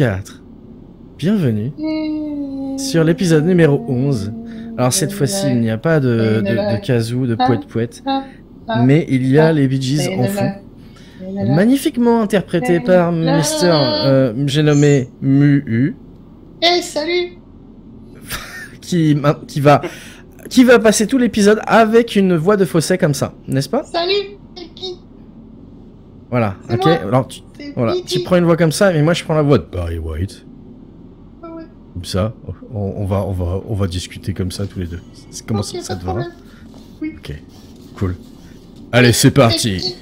4. Bienvenue sur l'épisode numéro 11. Alors cette fois-ci, il n'y a pas de kazoo, de poète-poète, mais il y a les Bee Gees en fond. Magnifiquement interprété par Mr. J'ai nommé Mu. Hey, salut! qui va passer tout l'épisode avec une voix de fausset comme ça, n'est-ce pas? Salut! C'est qui? Voilà, ok. Moi. Alors tu prends une voix comme ça, et moi je prends la voix de Barry White. Ah ouais. Comme ça, on va discuter comme ça tous les deux. Comment Ok, ça pas te de va? problème. Oui. Ok, cool. Allez, c'est parti.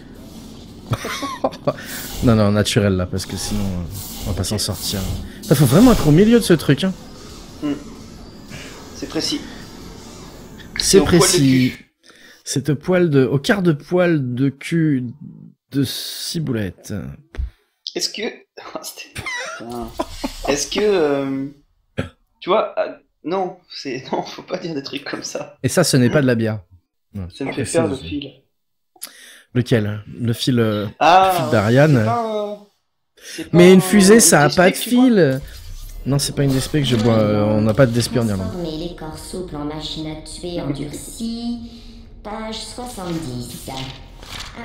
Non, naturel là, parce que sinon on va pas s'en sortir. Il faut vraiment être au milieu de ce truc. Hein. C'est précis. C'est au poil de précis. cul. C'est au quart de poil de cul de ciboulette. Est-ce que... Est-ce que... Tu vois... non, non, faut pas dire des trucs comme ça. Et ça, ce n'est pas de la bière. Non, Ça me fait précise. perdre le fil. Lequel? Le fil, Ah, d'Ariane. c'est pas Mais une un- fusée, ça a une pas de DSP que tu bois fil. Non, c'est pas une DSP que je bois. On n'a pas de DSP en Irlande. Transformer les corps souples en machine à tuer endurcie. Page 70. Ah.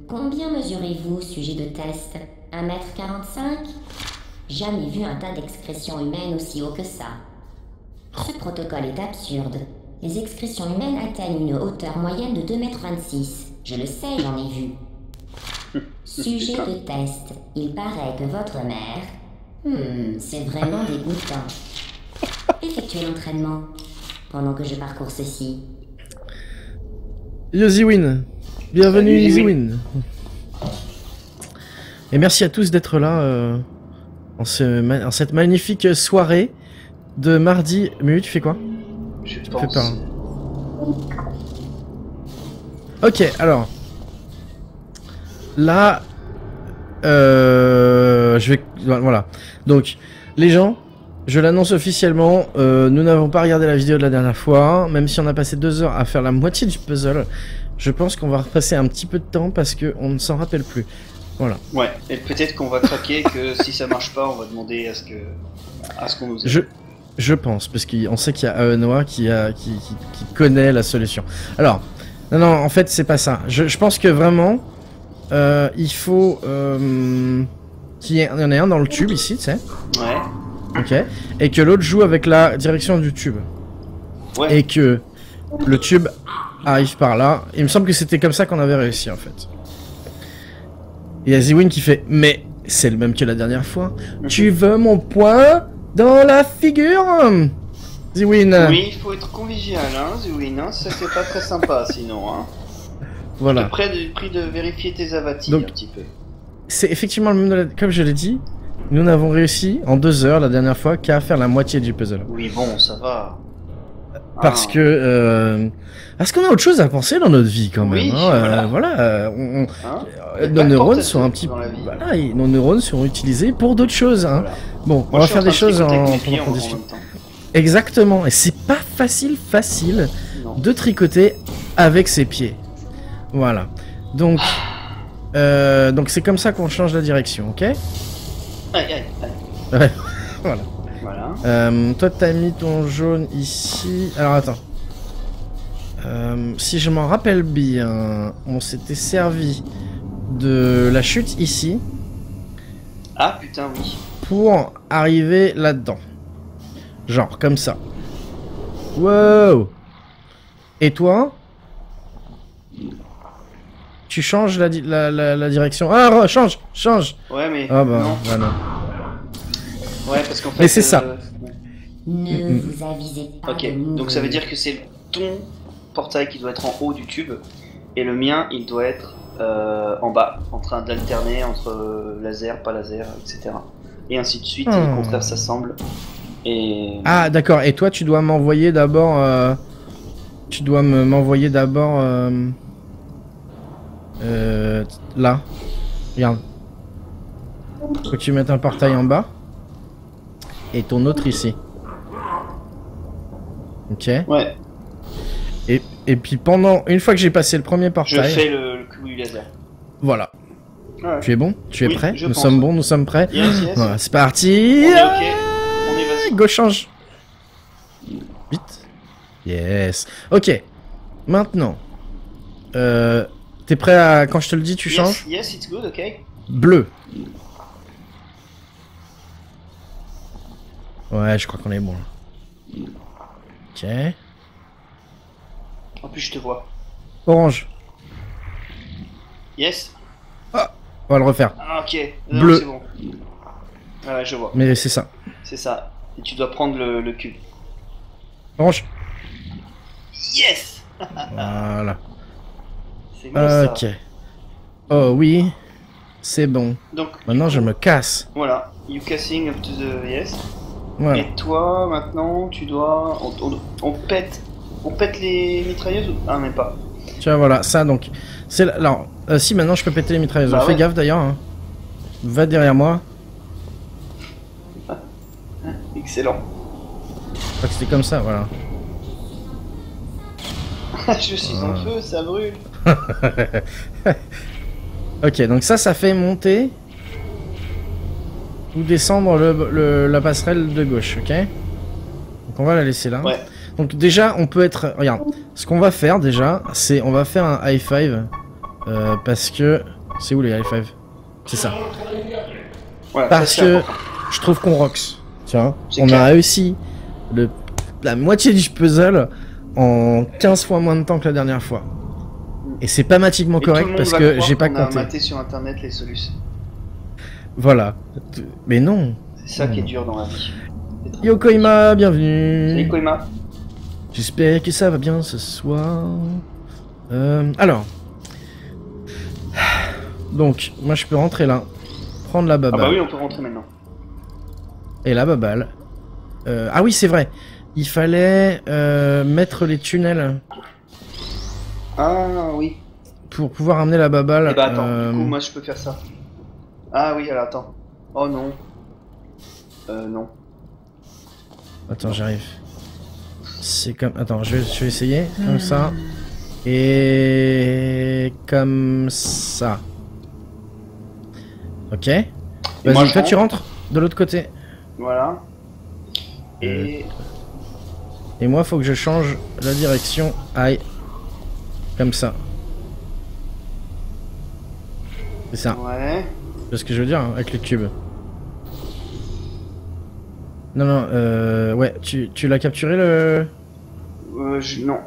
Combien mesurez-vous, sujet de test? 1m45? Jamais vu un tas d'excrétions humaines aussi haut que ça. Ce protocole est absurde. Les excrétions humaines atteignent une hauteur moyenne de 2,26 m. Je le sais, j'en ai vu. Sujet de test. Il paraît que votre mère... c'est vraiment dégoûtant. Effectuez l'entraînement pendant que je parcours ceci. Yo Ziwin. Bienvenue Salut, Ziwin. Et merci à tous d'être là en cette magnifique soirée de mardi. Mu, tu fais quoi? Je Fais pense. pas. Ok, alors. Là, je vais... Voilà. Donc, les gens, je l'annonce officiellement, nous n'avons pas regardé la vidéo de la dernière fois, même si on a passé 2 heures à faire la moitié du puzzle, je pense qu'on va repasser un petit peu de temps parce qu'on ne s'en rappelle plus. Voilà. Ouais, et peut-être qu'on va craquer, que si ça marche pas, on va demander à ce qu'on nous aide. Je pense, parce qu'on sait qu'il y a Aenoa qui connaît la solution. Alors, non, en fait, c'est pas ça. Je pense que vraiment, il faut qu'il y en ait un dans le tube ici, tu sais. Ouais. Ok. Et que l'autre joue avec la direction du tube. Ouais. Et que le tube arrive par là. Il me semble que c'était comme ça qu'on avait réussi, en fait. Il y a Ziwin qui fait, mais c'est le même que la dernière fois. Tu veux mon poing dans la figure, Ziwin? Oui, il faut être convivial, hein, Ziwin, hein, ça c'est pas très sympa sinon, hein. Voilà. Prie de vérifier tes avatis Donc, un petit peu. c'est effectivement le même comme je l'ai dit. Nous n'avons réussi en 2 heures la dernière fois qu'à faire la moitié du puzzle. Oui, bon, ça va. Parce Ah. que parce qu'on a autre chose à penser dans notre vie quand même. Oui, hein. voilà. Hein, Il y a nos pas de neurones porte sont un à petit dans la vie. voilà, nos neurones sont utilisés pour d'autres choses. Hein. Voilà. Bon, Moi, on va je suis faire des en train de choses tricoter avec en mes pieds pendant qu'on en discute. même temps. Exactement. Et c'est pas facile Non. de tricoter avec ses pieds. Voilà. Donc c'est comme ça qu'on change la direction, ok? Aïe, aïe. Ouais. Voilà. Voilà. Toi, t'as mis ton jaune ici. Alors, attends. Si je m'en rappelle bien, on s'était servi de la chute ici Ah putain, oui. pour arriver là-dedans. Genre, comme ça. Wow! Et toi? Tu changes la direction. Ah, change! Ouais, mais. Ah bah, non. bah non. Ouais, parce qu'en fait. Mais c'est ça. Ne vous avisez pas Ok, de mourir. donc ça veut dire que c'est ton portail qui doit être en haut du tube, et le mien, il doit être en bas, en train d'alterner entre laser, pas laser, etc. Et ainsi de suite, et le contraire s'assemble. Et... Ah, d'accord. Et toi, tu dois m'envoyer d'abord... Tu dois m'envoyer d'abord... là. Regarde. Faut que tu mettes un portail en bas. Et ton autre ici. Ok. Ouais, Et puis une fois que j'ai passé le premier je portail... fais le coup du laser. Voilà. Ouais. Tu es bon? Tu es Oui, prêt? je Nous pense, sommes ouais. bons, nous sommes prêts. Yes, yes. Voilà, c'est parti. On est ok. On est vas-y. Go change. Vite. Yes. Ok. Maintenant. T'es prêt à... Quand je te le dis, tu changes? Yes, it's good, ok. Bleu. Ouais, je crois qu'on est bon. Là. Ok. En plus, je te vois. Orange. Yes. On va le refaire. Ah, ok. Bleu. C'est bon. Ah ouais, je vois. Mais c'est ça. C'est ça. Et tu dois prendre le cube. Orange. Yes. Voilà. C'est bon ça. Ok. Oh oui. C'est bon. Donc, Maintenant, je me casse. voilà. You casting up to the yes. Voilà. Et toi, maintenant, tu dois... On pète les mitrailleuses ou... Ah, même pas. Tu vois, voilà. Ça, donc... C'est alors, si, maintenant, je peux péter les mitrailleuses. Bah Fais ouais. gaffe, d'ailleurs. Hein. Va derrière moi. Excellent. Je crois que c'était comme ça, voilà. Je suis en feu, ça brûle. Ok, donc ça fait monter ou descendre la passerelle de gauche, ok? Donc on va la laisser là. Ouais. Donc déjà, on peut être... Regarde, ce qu'on va faire déjà, c'est on va faire un high five parce que... C'est où les high five? C'est ça. Voilà, Parce ça, c'est que important. je trouve qu'on rocks. Tiens, C'est on clair. a réussi la moitié du puzzle en 15 fois moins de temps que la dernière fois. Et c'est pas mathématiquement Et tout le correct monde parce va que croire j'ai pas qu'on a compté. maté sur internet les solutions. Voilà. Mais non. C'est ça qui est dur dans la vie. Yokoima, bienvenue. Salut Koima. J'espère que ça va bien ce soir. Alors. Donc, moi je peux rentrer là. Prendre la Ah baballe. bah oui, on peut rentrer maintenant. Et la baballe. Ah oui, c'est vrai. Il fallait mettre les tunnels Ah oui. pour pouvoir amener la baballe. Eh bah attends, du coup moi je peux faire ça. Ah oui, alors attends. Oh non. Non. Attends, j'arrive. C'est comme... Attends, je vais essayer. Comme ça. Et... Comme ça. Ok. moi, Vas-y, je toi tu rentre. rentres de l'autre côté. Voilà. Et... Et moi, faut que je change la direction. Aïe. Comme ça. C'est ça. Ouais. C'est ce que je veux dire, hein, avec le cube. Non, non, ouais, tu l'as capturé le... Non.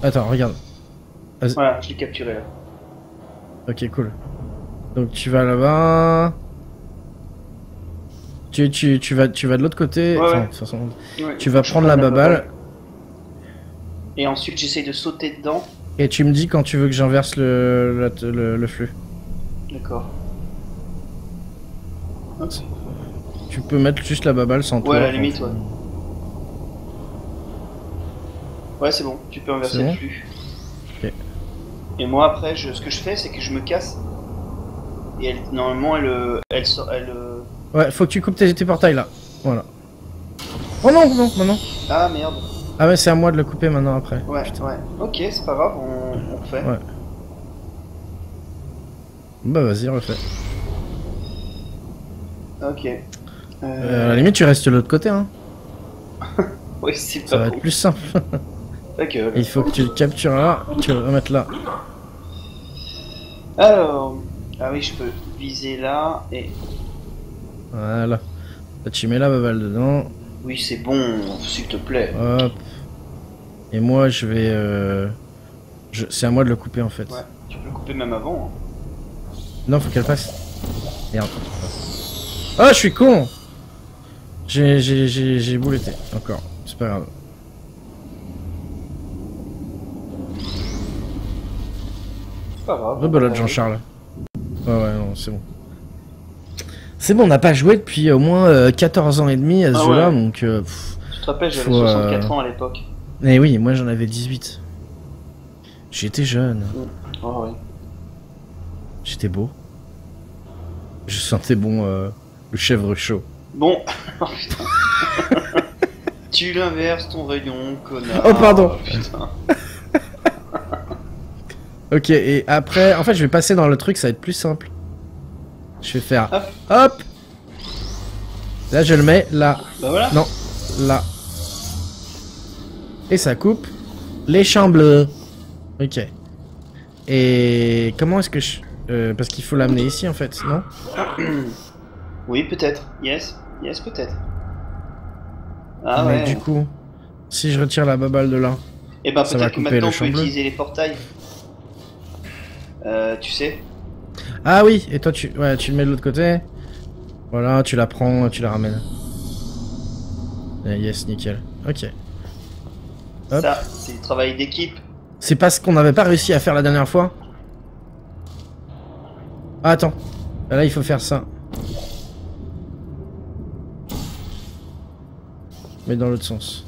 Attends, regarde. Voilà, je l'ai capturé là. Ok, cool. Donc tu vas là-bas... Tu vas de l'autre côté. Ouais, Enfin, ouais. de toute façon, Ouais, tu vas je prendre prends la baballe Et ensuite j'essaye de sauter dedans. et tu me dis quand tu veux que j'inverse le flux. D'accord. Hop. Tu peux mettre juste la baballe sans toi. Ouais, à la limite, ouais. Ouais, c'est bon, tu peux inverser C'est le bon flux. Ok. Et moi, après, ce que je fais, c'est que je me casse. Et normalement, elle sort. Ouais, faut que tu coupes tes portails là. Voilà. Oh non, non, non, non. Ah merde. Ah ouais, c'est à moi de le couper maintenant après. Ouais, Putain. ouais. Ok, c'est pas grave, on refait. Ouais. Bah vas-y, refais. Ok. À la limite, tu restes de l'autre côté, hein. Oui, c'est Ça pas va bon. être plus simple. Ta gueule. Il faut que tu le captures là, tu le remettes là. Alors. Ah oui, je peux viser là et. Voilà. Là, tu mets la baballe dedans. Oui, c'est bon, s'il te plaît. Hop. Et moi, je vais... C'est à moi de le couper en fait. Ouais, tu peux le couper même avant. Non, faut qu'elle passe. Merde. Ah, je suis con. J'ai bouletté. Encore. C'est pas grave. C'est pas grave. Rebelote Jean-Charles. Ouais, ouais, non, c'est bon. C'est bon, on n'a pas joué depuis au moins 14 ans et demi à ce Ah jeu-là, ouais. donc... Tu te rappelles, j'avais Faut, 64 ans à l'époque. Eh oui, moi j'en avais 18. J'étais jeune. Oh ouais. J'étais beau. Je sentais bon le chèvre chaud. Bon. Oh putain. Tu l'inverses ton rayon, connard. Oh, pardon. Putain. Ok, et après, en fait, je vais passer dans le truc, ça va être plus simple. Je vais faire Hop. hop. Là je le mets là. Bah voilà. Non, là. Et ça coupe les champs bleus. Ok. Et comment est-ce que je... parce qu'il faut l'amener ici en fait, non? Oui, peut-être. Yes, peut-être. Ah Mais ouais. du coup, si je retire la baballe de là... Et ben ça va peut-être que couper maintenant le on peut champ bleu. utiliser les portails. Tu sais. Ah oui, et toi tu... Ouais, tu le mets de l'autre côté. Voilà, tu la prends, tu la ramènes. Yes, nickel. Ok. Hop. Ça, c'est le travail d'équipe. C'est pas ce qu'on n'avait pas réussi à faire la dernière fois. Ah, attends. Là, il faut faire ça. Mais dans l'autre sens.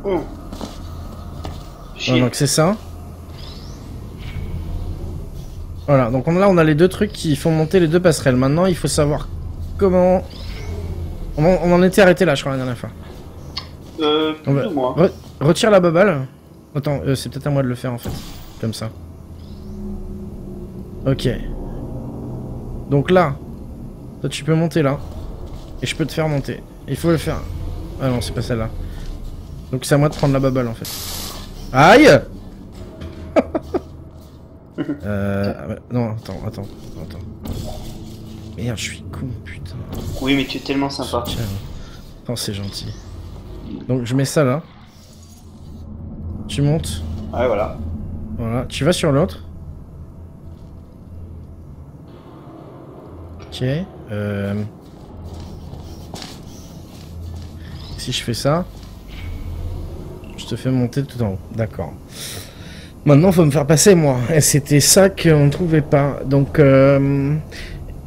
Oh. Ouais, donc c'est ça. Voilà, donc là on a les deux trucs qui font monter les deux passerelles. Maintenant il faut savoir comment... On en était arrêté là je crois la dernière fois. Plus ou moins. Retire la baballe. Attends, c'est peut-être à moi de le faire en fait. Comme ça. Ok. Donc là, toi tu peux monter là. Et je peux te faire monter. Il faut le faire. Ah non, c'est pas celle-là. Donc c'est à moi de prendre la baballe en fait. Aïe. Non, attends. Merde, je suis con, putain. Oui, mais tu es tellement sympa. Tiens. Oh, c'est gentil. Donc je mets ça là. Tu montes. Ouais, voilà. Voilà, tu vas sur l'autre. Ok. Si je fais ça, je te fais monter tout en haut. D'accord. Maintenant, faut me faire passer moi. Et c'était ça qu'on ne trouvait pas. Donc,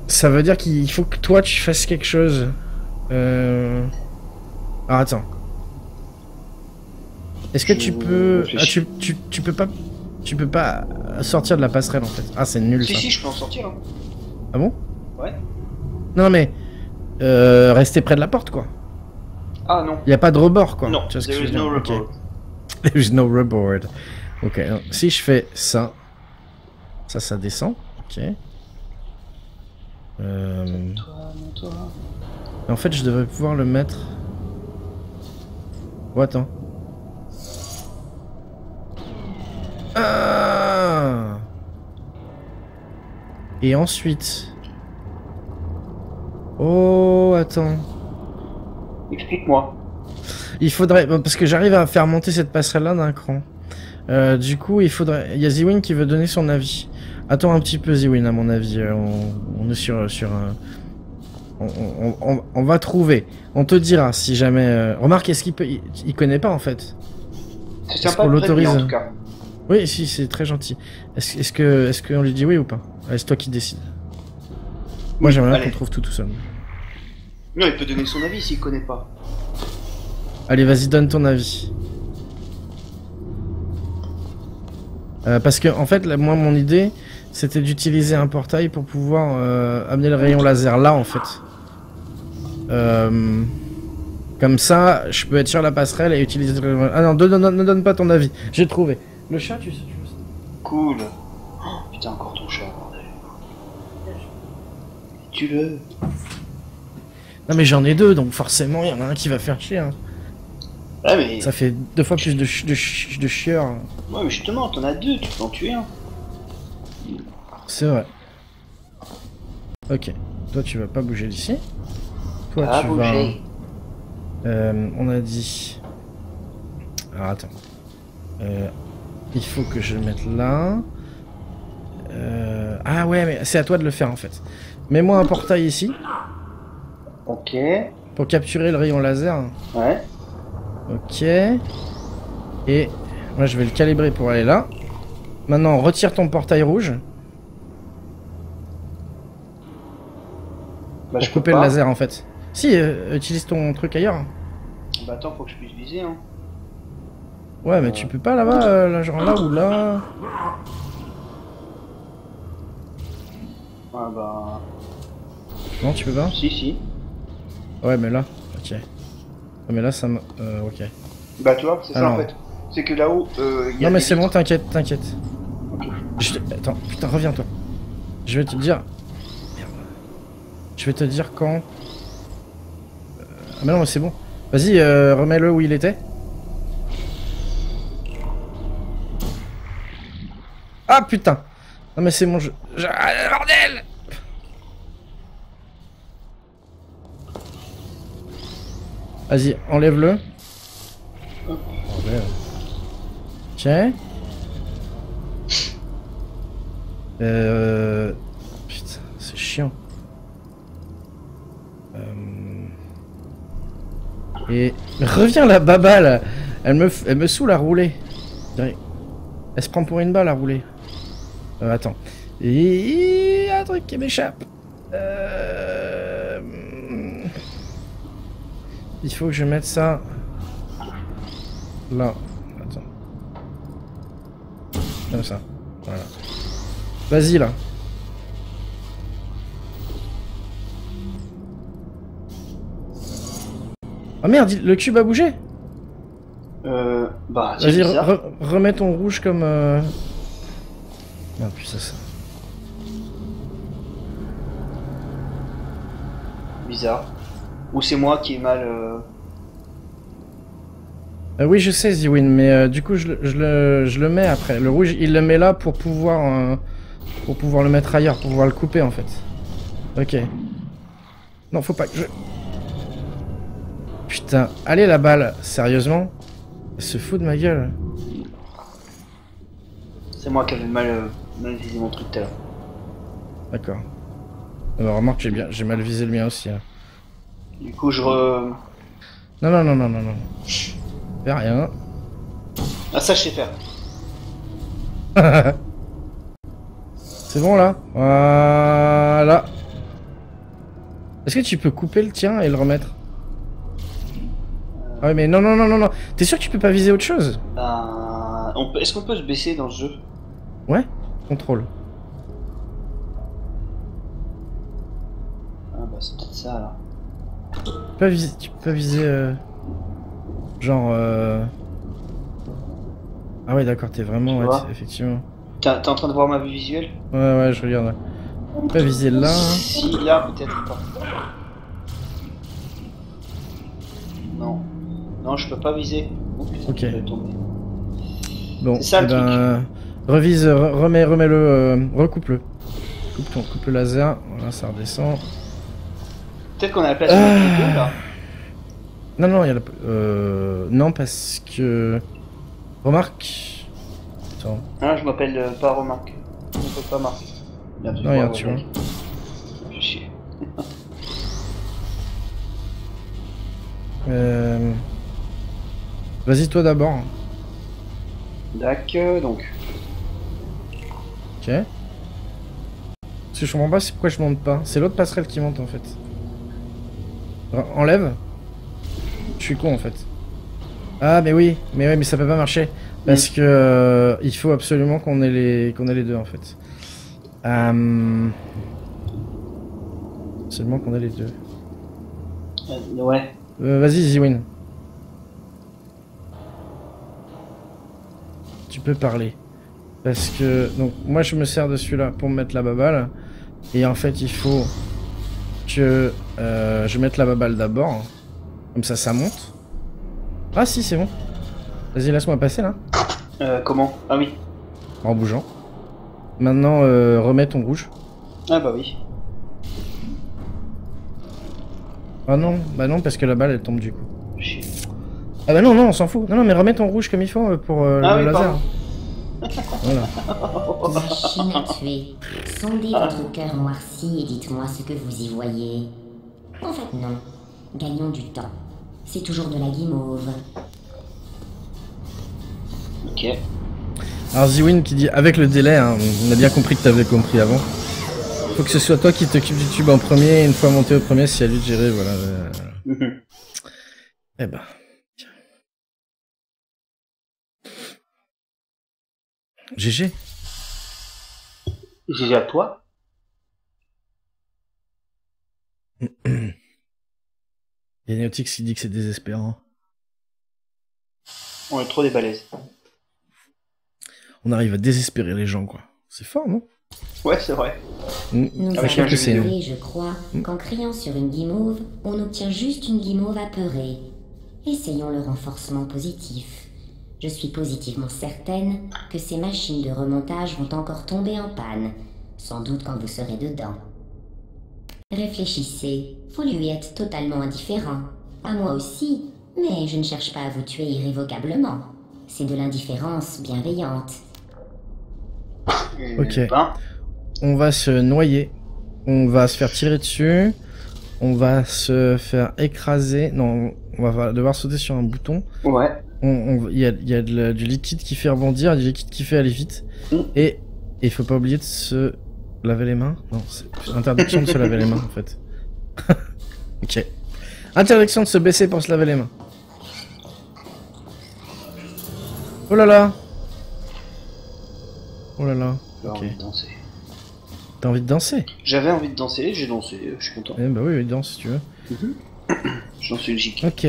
ça veut dire qu'il faut que toi tu fasses quelque chose. Ah, attends. Est-ce que tu peux... Ah, tu peux pas... Tu peux pas sortir de la passerelle en fait. Ah, c'est nul ça. Si, je peux en sortir. Hein. Ah bon? Ouais. Non mais... rester près de la porte quoi. Ah non. Il n'y a pas de rebord quoi. Non, Tu vois ce que je there veux is dire? no Ok. reboard. There's no reboard. Ok, donc, si je fais ça... Ça descend. Ok. Toi. En fait, je devrais pouvoir le mettre... Oh, attends. Ah! Et ensuite... Oh, attends. Explique-moi. Il faudrait... Parce que j'arrive à faire monter cette passerelle-là d'un cran. Du coup, il faudrait... Il y a Ziwin qui veut donner son avis. Attends un petit peu, Ziwin, à mon avis. On est sur un... On va trouver. On te dira si jamais... Remarque, est-ce qu'il peut... Il connaît pas, en fait. C'est Est-ce sympa qu'on de prévenir, l'autorise? en tout cas. Oui, si, c'est très gentil. Est-ce qu'on lui dit oui ou pas? Allez, c'est toi qui décides. Moi, j'aimerais bien allez. qu'on trouve tout seul. Non, il peut donner son avis s'il connaît pas. Allez, vas-y, donne ton avis. Parce que, en fait, là, moi, mon idée, c'était d'utiliser un portail pour pouvoir amener le rayon laser là, en fait. Comme ça, je peux être sur la passerelle et utiliser le rayon... Ah non, ne donne pas ton avis. J'ai trouvé. Le chat, tu sais. Cool. Oh, putain, encore ton chat, bordel. Tu-le. Non, mais j'en ai deux, donc forcément, il y en a un qui va faire chier. Hein. Ouais, mais... Ça fait 2 fois plus de chieurs. Ouais, mais justement, t'en as deux, tu peux en tuer un. C'est vrai. Ok. Toi, tu vas pas bouger d'ici. Toi, Pas tu bouger. vas... on a dit... Alors, attends. Il faut que je le mette là. Ah ouais, mais c'est à toi de le faire, en fait. Mets-moi un portail ici. Ok. Pour capturer le rayon laser. Ouais. Ok. Et moi, je vais le calibrer pour aller là. Maintenant, retire ton portail rouge. Bah, Pour couper le laser, en fait. Si, utilise ton truc ailleurs. Bah attends, faut que je puisse viser, hein. Ouais, mais tu peux pas là-bas, là, genre là ou là. Ouais, bah... Non, tu peux pas? Si. Ouais, mais là, ok. Ouais, mais là, ça me... ok. Bah tu vois, c'est ça Alors. en fait. C'est que là-haut, y a Non, mais des c'est bon, vitres. t'inquiète. Ok. Attends, putain, reviens-toi. Je vais te dire... Merde. Je vais te dire quand... Ah mais non, mais c'est bon. Vas-y, remets-le où il était. Ah putain. Non mais c'est bon, Ah, bordel. Vas-y, enlève-le. Tiens. Putain, c'est chiant. Et reviens la baba là. Elle me saoule à rouler. Elle se prend pour une balle à rouler. Attends. Et un truc qui m'échappe. Il faut que je mette ça là. Attends. Comme ça. Voilà. Vas-y là. Oh merde, le cube a bougé. Bah, vas-y, remets ton rouge comme... Merde, puis ça. Bizarre. Ou c'est moi qui ai mal... oui, je sais, Ziwin, mais du coup, je le mets après. Le rouge, il le met là pour pouvoir le mettre ailleurs, pour pouvoir le couper, en fait. Ok. Non, faut pas que je... Putain, allez la balle, sérieusement? Elle se fout de ma gueule. C'est moi qui avais mal visé mon truc tout à l'heure. D'accord. Alors, remarque, j'ai mal visé le mien aussi. Hein. Du coup, Non. Fais rien. Ah, ça, je sais faire. C'est bon, là? Voilà. Est-ce que tu peux couper le tien et le remettre? Ah ouais, mais non. T'es sûr que tu peux pas viser autre chose? Est-ce qu'on peut se baisser dans ce jeu? Ouais, contrôle. Ah bah c'est peut-être ça là. Tu peux pas viser genre Ah ouais d'accord, t'es vraiment... Ouais, effectivement. T'es en train de voir ma vue visuelle? Ouais, je regarde. Tu peux pas viser là. Si, là peut-être pas. Non, je peux pas viser. Oh, putain, ok. je vais tomber. Bon, c'est ça le truc. Revise, remets-le, recoupe-le. Coupe le laser, voilà, ça redescend. Peut-être qu'on a la place de mettre les deux là. Non, il y a non, parce que... Remarque... Attends. Ah, je m'appelle pas Remarque. On peut pas marquer. Non, regarde, tu vois. Je chier. Vas-y, toi d'abord. D'accord, donc. Ok. Parce que je comprends pas c'est pourquoi je monte pas. C'est l'autre passerelle qui monte en fait. Enlève. Je suis con en fait. Ah mais oui, mais ça peut pas marcher. Parce que il faut absolument qu'on ait les deux en fait. Seulement qu'on ait les deux. Ouais. Vas-y Ziwin. Tu peux parler. Parce que... Donc moi je me sers de celui-là pour me mettre la baballe. Et en fait il faut que je mette la baballe d'abord. Comme ça monte. Ah si c'est bon. Vas-y laisse-moi passer là. Comment? Ah oui. En bougeant. Maintenant remets ton rouge. Ah bah oui. Ah non, bah non parce que la balle elle tombe du coup. Chier. Ah bah non, on s'en fout. Non mais remets ton rouge comme il faut pour le laser. Voilà. Machine à tuer. Sondez votre cœur noirci et dites-moi ce que vous y voyez. En fait non. Gagnons du temps. C'est toujours de la guimauve. Ok. Alors Ziwin qui dit avec le délai, hein, on a bien compris que t'avais compris avant. Faut que ce soit toi qui t'occupe du tube en premier, et une fois monté au premier, c'est à lui de gérer, voilà. Eh ben. GG. GG à toi. Il y a Neotix qui dit que c'est désespérant. On est trop des balaises. On arrive à désespérer les gens, quoi. C'est fort, non? Ouais, c'est vrai. Nous Avec avons un jeu vidéo. trouvé, je crois, qu'en criant sur une guimauve, on obtient juste une guimauve apeurée. Essayons le renforcement positif. Je suis positivement certaine que ces machines de remontage vont encore tomber en panne, sans doute quand vous serez dedans. Réfléchissez, vous lui êtes totalement indifférent. À moi aussi, mais je ne cherche pas à vous tuer irrévocablement. C'est de l'indifférence bienveillante. Ok. Ben, On va se noyer. On va se faire tirer dessus. On va se faire écraser. Non, on va devoir sauter sur un bouton. ouais. Il y a du liquide qui fait rebondir, du liquide qui fait aller vite. Et il faut pas oublier de se laver les mains. Non, c'est interdiction de se laver les mains en fait. Ok. Interdiction de se baisser pour se laver les mains. Oh là là. Oh là là. J'ai Ok. envie de danser. T'as envie de danser? J'avais envie de danser, j'ai dansé, je suis content. Eh bah oui, danse si tu veux. Je danse une gigue. Ok.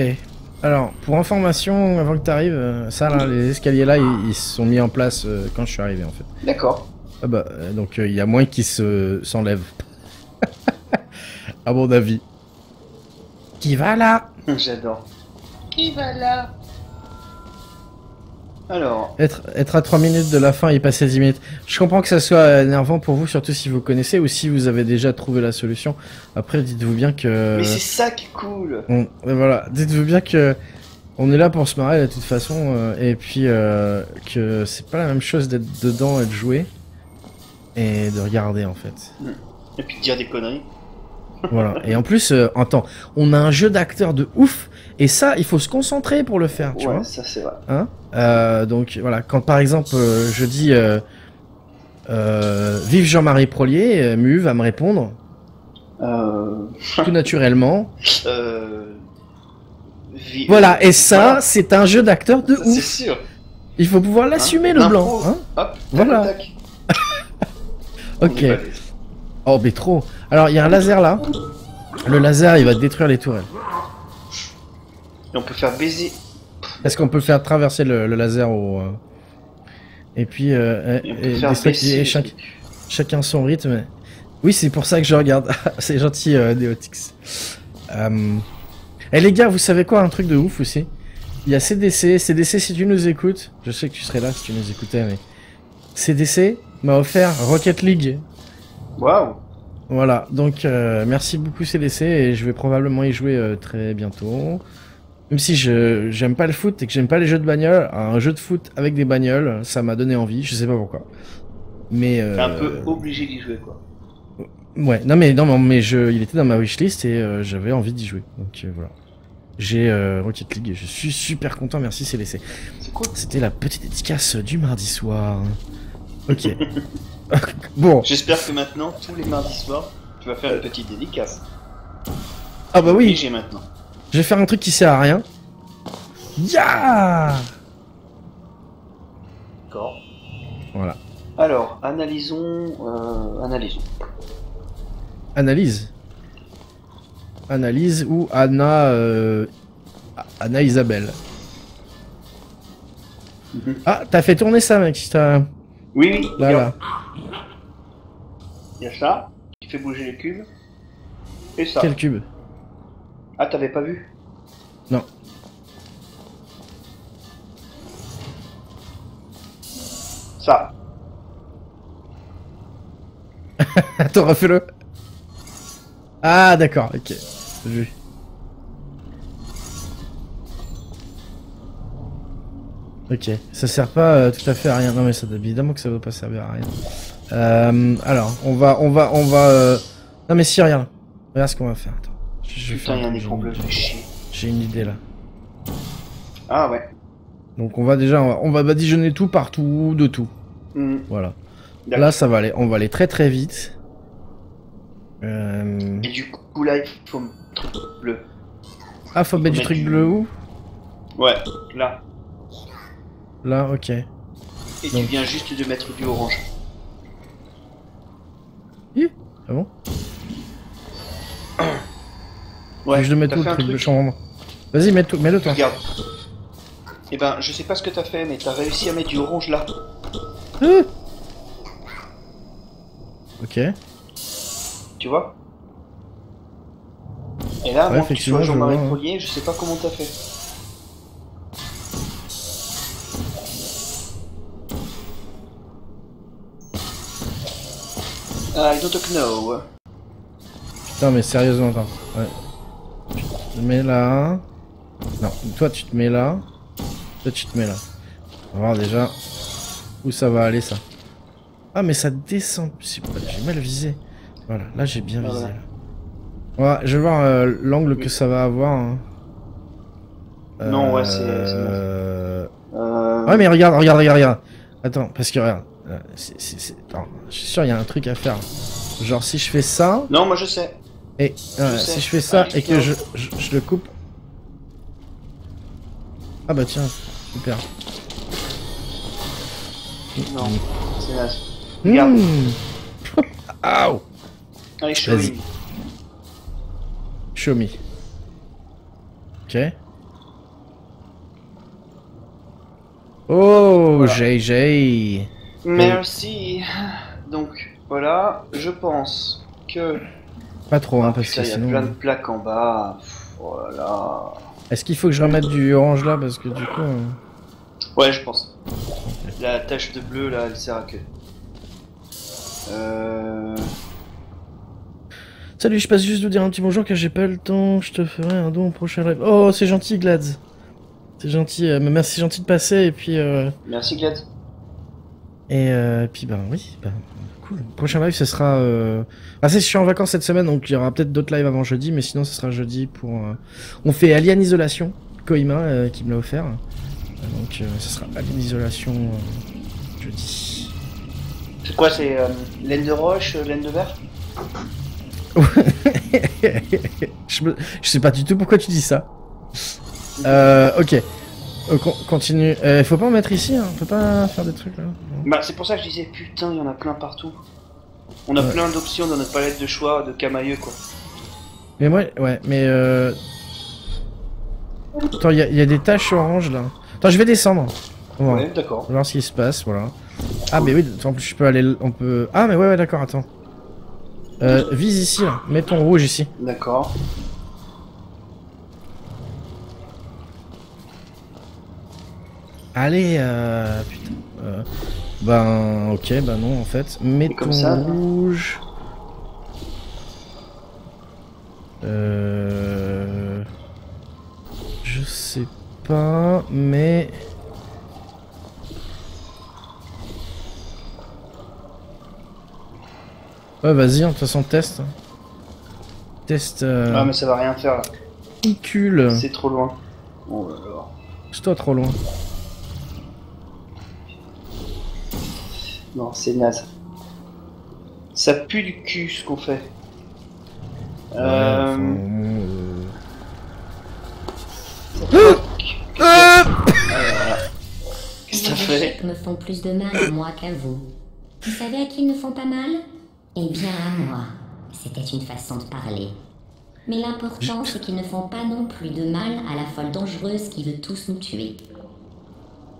Alors, pour information, avant que t'arrives, ça là, les escaliers là, ils se sont mis en place quand je suis arrivé en fait. D'accord. Ah bah, donc il y a moins qui s'enlèvent. À mon avis. Qui va là? J'adore. Qui va là? Alors, Être à 3 minutes de la fin et passer 10 minutes. Je comprends que ça soit énervant pour vous, surtout si vous connaissez ou si vous avez déjà trouvé la solution. Après, dites-vous bien que... mais c'est ça qui est cool. Voilà, dites-vous bien que on est là pour se marrer de toute façon, et puis que c'est pas la même chose d'être dedans et de jouer et de regarder en fait. Et puis de dire des conneries. Voilà. Et en plus, attends, on a un jeu d'acteurs de ouf, et ça, il faut se concentrer pour le faire, tu Ouais, vois. ça c'est vrai. Hein donc voilà, quand par exemple je dis vive Jean-Marie Prolier, Mu va me répondre tout naturellement. Voilà, et ça, Voilà. c'est un jeu d'acteur de C'est ouf. sûr. Il faut pouvoir l'assumer le L'impro. blanc. Hein Hop, Voilà. tac, tac. Ok. On est balèze. Oh, mais trop. Alors, il y a un laser là. Le laser, il va détruire les tourelles. Et on peut faire baiser. Est-ce qu'on peut faire traverser le laser au... Et puis, Et on peut faire des trucs- baisser. et le chaque- truc. chacun son rythme. Oui, c'est pour ça que je regarde. C'est gentil, Neotix. Eh les gars, vous savez quoi, un truc de ouf aussi? Il y a CDC. CDC, si tu nous écoutes, je sais que tu serais là si tu nous écoutais, mais... CDC m'a offert Rocket League. Waouh. Voilà, donc merci beaucoup CDC, et je vais probablement y jouer très bientôt. Même si j'aime pas le foot et que j'aime pas les jeux de bagnole, un jeu de foot avec des bagnoles, ça m'a donné envie, je sais pas pourquoi. Mais T'es un peu obligé d'y jouer quoi. ouais, non mais il était dans ma wishlist et j'avais envie d'y jouer. Donc voilà. J'ai Rocket League et je suis super content, merci CDC. C'est cool. C'était la petite dédicace du mardi soir. Ok. Bon. J'espère que maintenant, tous les mardis soirs, tu vas faire une petite dédicace. Ah bah oui. J'ai maintenant. Je vais faire un truc qui sert à rien. Ya. D'accord. Voilà. Alors, analysons. Analyse. Analyse ou Anna Isabelle. Ah, t'as fait tourner ça, mec. Oui, Là, là. Il y a ça, qui fait bouger les cubes. Et ça. Quel cube? Ah, t'avais pas vu? Non. Ça. Attends, refais-le. Ah, d'accord, ok. J'ai vu. Ok, ça sert pas tout à fait à rien. Non mais ça évidemment que ça va pas servir à rien. Alors, on va. Non mais si, regarde ce qu'on va faire. Attends. Je vais Putain, il y a un écran bleu, fait chier. J'ai une idée là. Ah ouais. Donc on va badigeonner tout partout, de tout. Voilà. D'accord. Là ça va aller, on va aller très très vite. Et du coup là, il faut mettre un truc bleu. Ah, faut mettre du truc bleu où? Ouais, là. Là, ok. Et Donc. tu viens juste de mettre du orange. Ah bon? Ouais, Je le mets t'as tout fait le un truc de truc. changement. Vas-y, mets-le toi. Regarde. Eh ben, je sais pas ce que t'as fait, mais t'as réussi à mettre du orange là. Ah, Ok. Tu vois? Et là, Ouais, moi, que tu sois effectivement, je Jean-Marie vois, hein. Prolier, je sais pas comment t'as fait. I don't know. Putain, mais sérieusement, attends. Ouais. Tu te mets là. Non, toi tu te mets là. Toi tu te mets là. On va voir déjà où ça va aller ça. Ah, mais ça descend. J'ai mal visé. Voilà, là j'ai bien visé. Voilà. Là. Voilà, je vais voir l'angle que ça va avoir. Hein. Non, ouais, c'est Ouais, mais regarde. Attends, parce que regarde. Attends, je suis sûr il y a un truc à faire. Genre si je fais ça. Non, moi je sais. Et sais. si je fais ça Ah, et que je le coupe. Ah bah tiens, super. Non, c'est naze. Regarde. Aouh. Allez, show Vas-y. me. Show me. Ok. Oh, Voilà. GG. Merci. Donc, voilà, je pense que... Pas trop, hein, Ah, parce putain, que il y a sinon... plein de plaques en bas. Voilà. Est-ce qu'il faut que je remette du orange là? Parce que du coup... Ouais, je pense. La tache de bleu, là, elle sert à que. Salut, je passe juste de dire un petit bonjour car j'ai pas le temps. Je te ferai un don au prochain live. Oh, c'est gentil, Glads. C'est gentil. Mais merci, c'est gentil de passer. Et puis... Merci, Glad. Et puis, ben oui, ben... Cool. Le prochain live, ce sera... Ah, je suis en vacances cette semaine, donc il y aura peut-être d'autres lives avant jeudi, mais sinon, ce sera jeudi pour... On fait Alien Isolation, Koima, qui me l'a offert. Donc, ce sera Alien Isolation jeudi. C'est quoi, c'est laine de roche, laine de verre? Je sais pas du tout pourquoi tu dis ça. Ok. Continue. Faut pas en mettre ici, hein. On peut pas faire des trucs là. Bah, c'est pour ça que je disais, putain, il y en a plein partout. On a plein d'options dans notre palette de choix de camailleux, quoi. Mais moi, ouais, mais Attends, il y a des taches oranges là. Attends, je vais descendre. On va Ouais, d'accord. voir ce qui se passe, voilà. Ah, mais oui, en plus, je peux aller. On peut. Ah, mais ouais, d'accord, attends. Vise ici, là. Mets ton rouge ici. D'accord. Allez, putain. Ben, ok, ben non, en fait. Mets comme ton ça, rouge. Je sais pas, mais. Ouais, vas-y, de toute façon, teste. Teste. Ah, mais ça va rien faire là. Icule. C'est trop loin. Oh là là. C'est toi trop loin. Non, c'est naze. Ça pue du cul ce qu'on fait. Voilà. Qu'est-ce que t'as Les fait? échecs me font plus de mal à moi qu'à vous. Vous savez à qui ils ne font pas mal? Eh bien à moi. C'était une façon de parler. Mais l'important c'est qu'ils ne font pas non plus de mal à la folle dangereuse qui veut tous nous tuer.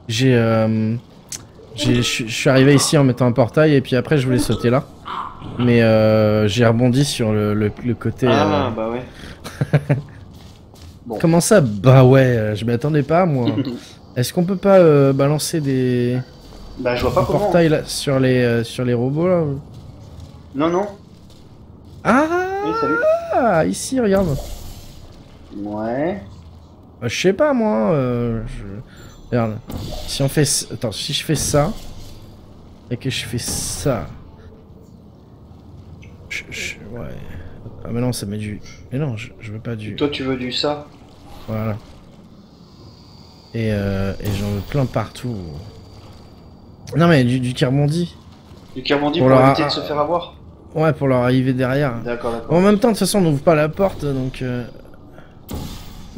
Je suis arrivé ici en mettant un portail et puis après je voulais sauter là. Mais j'ai rebondi sur le côté... Ah bah ouais. Bon. Comment ça? Bah ouais, je m'y attendais pas moi. Est-ce qu'on peut pas balancer des... Bah je vois pas comment. portails là, sur les robots là? Non, non. Ah, Oui, salut. ici regarde. Ouais. Je sais pas moi. Regarde. Si on fait... Attends, si je fais ça... Et que je fais ça... Ouais... Ah mais non, ça met du... Mais non, je veux pas du... Toi tu veux du ça? Voilà. Et j'en veux plein partout. Non mais du qui rebondit. Du qui rebondit Pour pour leur- éviter de se faire avoir? Ouais, pour leur arriver derrière. D'accord, d'accord. En même temps, de toute façon, on n'ouvre pas la porte, donc...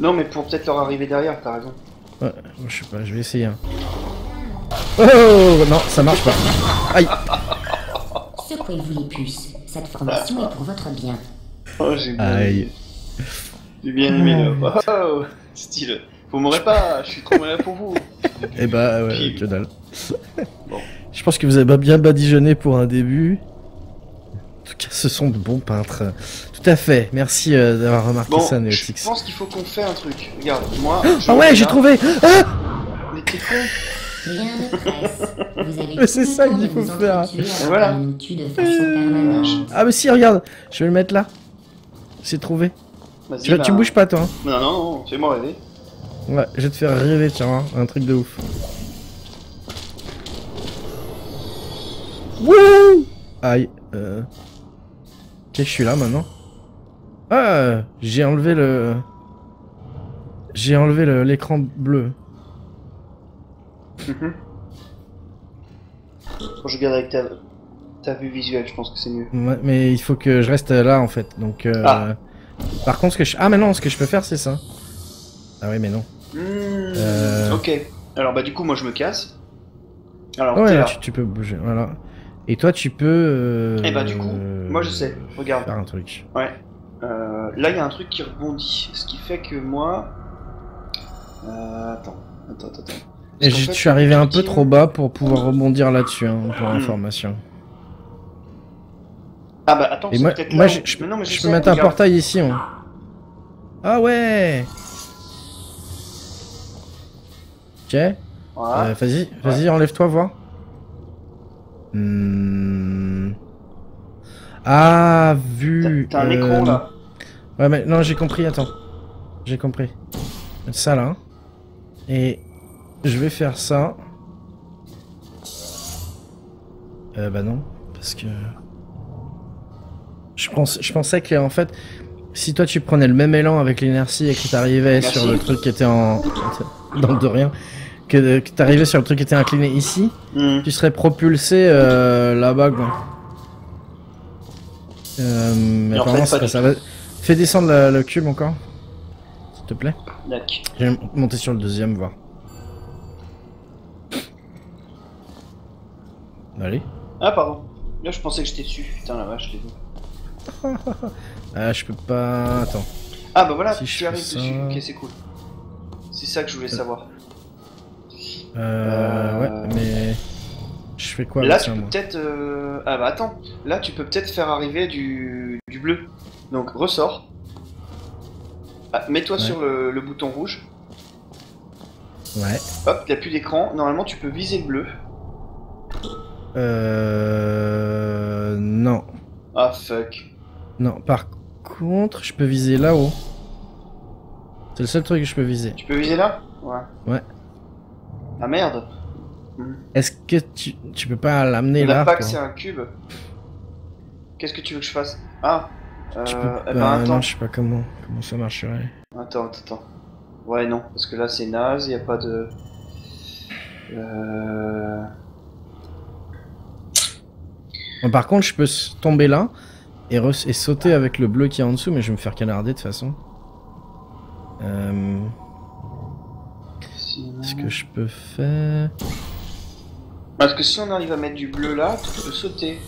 Non, mais pour peut-être leur arriver derrière, t'as raison. Ouais, je sais pas, je vais essayer. Hein. Oh non, ça marche pas. Aïe. Secouez-vous les puces. Cette formation est pour votre bien. Oh, j'ai bien Aïe. aimé. J'ai bien aimé là. Oh, style. Vous m'aurez pas, je suis trop malin pour vous. Eh bah, ouais, Pile. que dalle. Bon. Je pense que vous avez bien badigeonné pour un début. tout cas, ce sont de bons peintres. Tout à fait. Merci d'avoir remarqué Bon, ça, je Neotix. pense qu'il faut qu'on fait un truc. Regarde, moi... Ah ouais, j'ai trouvé. Ah Mais t'es con. Rien ne presse. Vous avez Mais c'est tout le ça temps qu'il de faut vous faire. entretuer avant Voilà. qu'on nous tue de façon permanente. Ah mais si, regarde. Je vais le mettre là. J'ai trouvé. Vas-y, Tu bouges pas, toi. Hein. Non, non, non, fais-moi rêver. Ouais, je vais te faire rêver, tiens, hein, un truc de ouf. Wouh! Aïe, Ok, je suis là maintenant. Ah, j'ai enlevé le... J'ai enlevé l'écran bleu. Quand je regarde avec ta vue visuelle, je pense que c'est mieux. Ouais, mais il faut que je reste là, en fait, donc... Ah. Par contre, ce que je... Ah mais non, ce que je peux faire, c'est ça. Ah oui, mais non. Ok. Alors bah du coup, moi je me casse. Alors, Ouais, t'es là, là. tu peux bouger, voilà. Et toi, tu peux... Et bah du coup, moi je sais. Regarde. Faire un truc. Ouais. Là, il y a un truc qui rebondit. Ce qui fait que moi... Attends. Et Parce qu'en je fait, suis arrivé un peu ultime- trop bas pour pouvoir rebondir là-dessus, hein, pour information. Ah bah attends, Et c'est moi, peut-être moi là je, où- je peux, Mais non, mais je peux sais, mettre un regarde. portail ici. Moi. Ah ouais. Ok. Voilà. Vas-y, enlève-toi, voir. Ah, vu. T'as un écran là. Ouais, mais non, j'ai compris, attends. J'ai compris. Mettre ça là. Et je vais faire ça. Bah non, parce que... Je pensais que, en fait, si toi tu prenais le même élan avec l'inertie et que t'arrivais Merci. sur le truc qui était en... dans le de rien, que t'arrivais sur le truc qui était incliné ici, tu serais propulsé là-bas, quoi. Mais en apparemment, fait, pas ça du va... Fais descendre le cube encore, s'il te plaît. D'accord. Je vais monter sur le deuxième, voir. Allez. Ah pardon. Là, je pensais que j'étais dessus. Putain, la vache, je l'ai vu. Ah, je peux pas... Attends. Ah bah voilà, Si je tu fais arrives ça- dessus. Ok, c'est cool. C'est ça que je voulais savoir. Ouais, mais... Je fais quoi Là, avec tu ça, peux moi peut-être... Ah bah attends. Là, tu peux peut-être faire arriver du bleu. Donc, ressors. Ah, mets-toi Ouais. sur le bouton rouge. Ouais. Hop, il n'y a plus d'écran. Normalement, tu peux viser le bleu. Non. Ah, fuck. Non, par contre, je peux viser là-haut. C'est le seul truc que je peux viser. Tu peux viser là? Ouais. Ouais. Ah merde. Est-ce que tu peux pas l'amener Il là n'a pas toi accès à un cube. Qu'est-ce que tu veux que je fasse? Ah. Tu peux... Eh ben, attends. non, je sais pas comment ça marcherait. Attends. Ouais, non, parce que là c'est naze, il n'y a pas de... Bon, par contre, je peux tomber là et sauter avec le bleu qui est en dessous, mais je vais me faire canarder de toute façon. Est-ce que je peux faire... Parce que si on arrive à mettre du bleu là, tu peux sauter.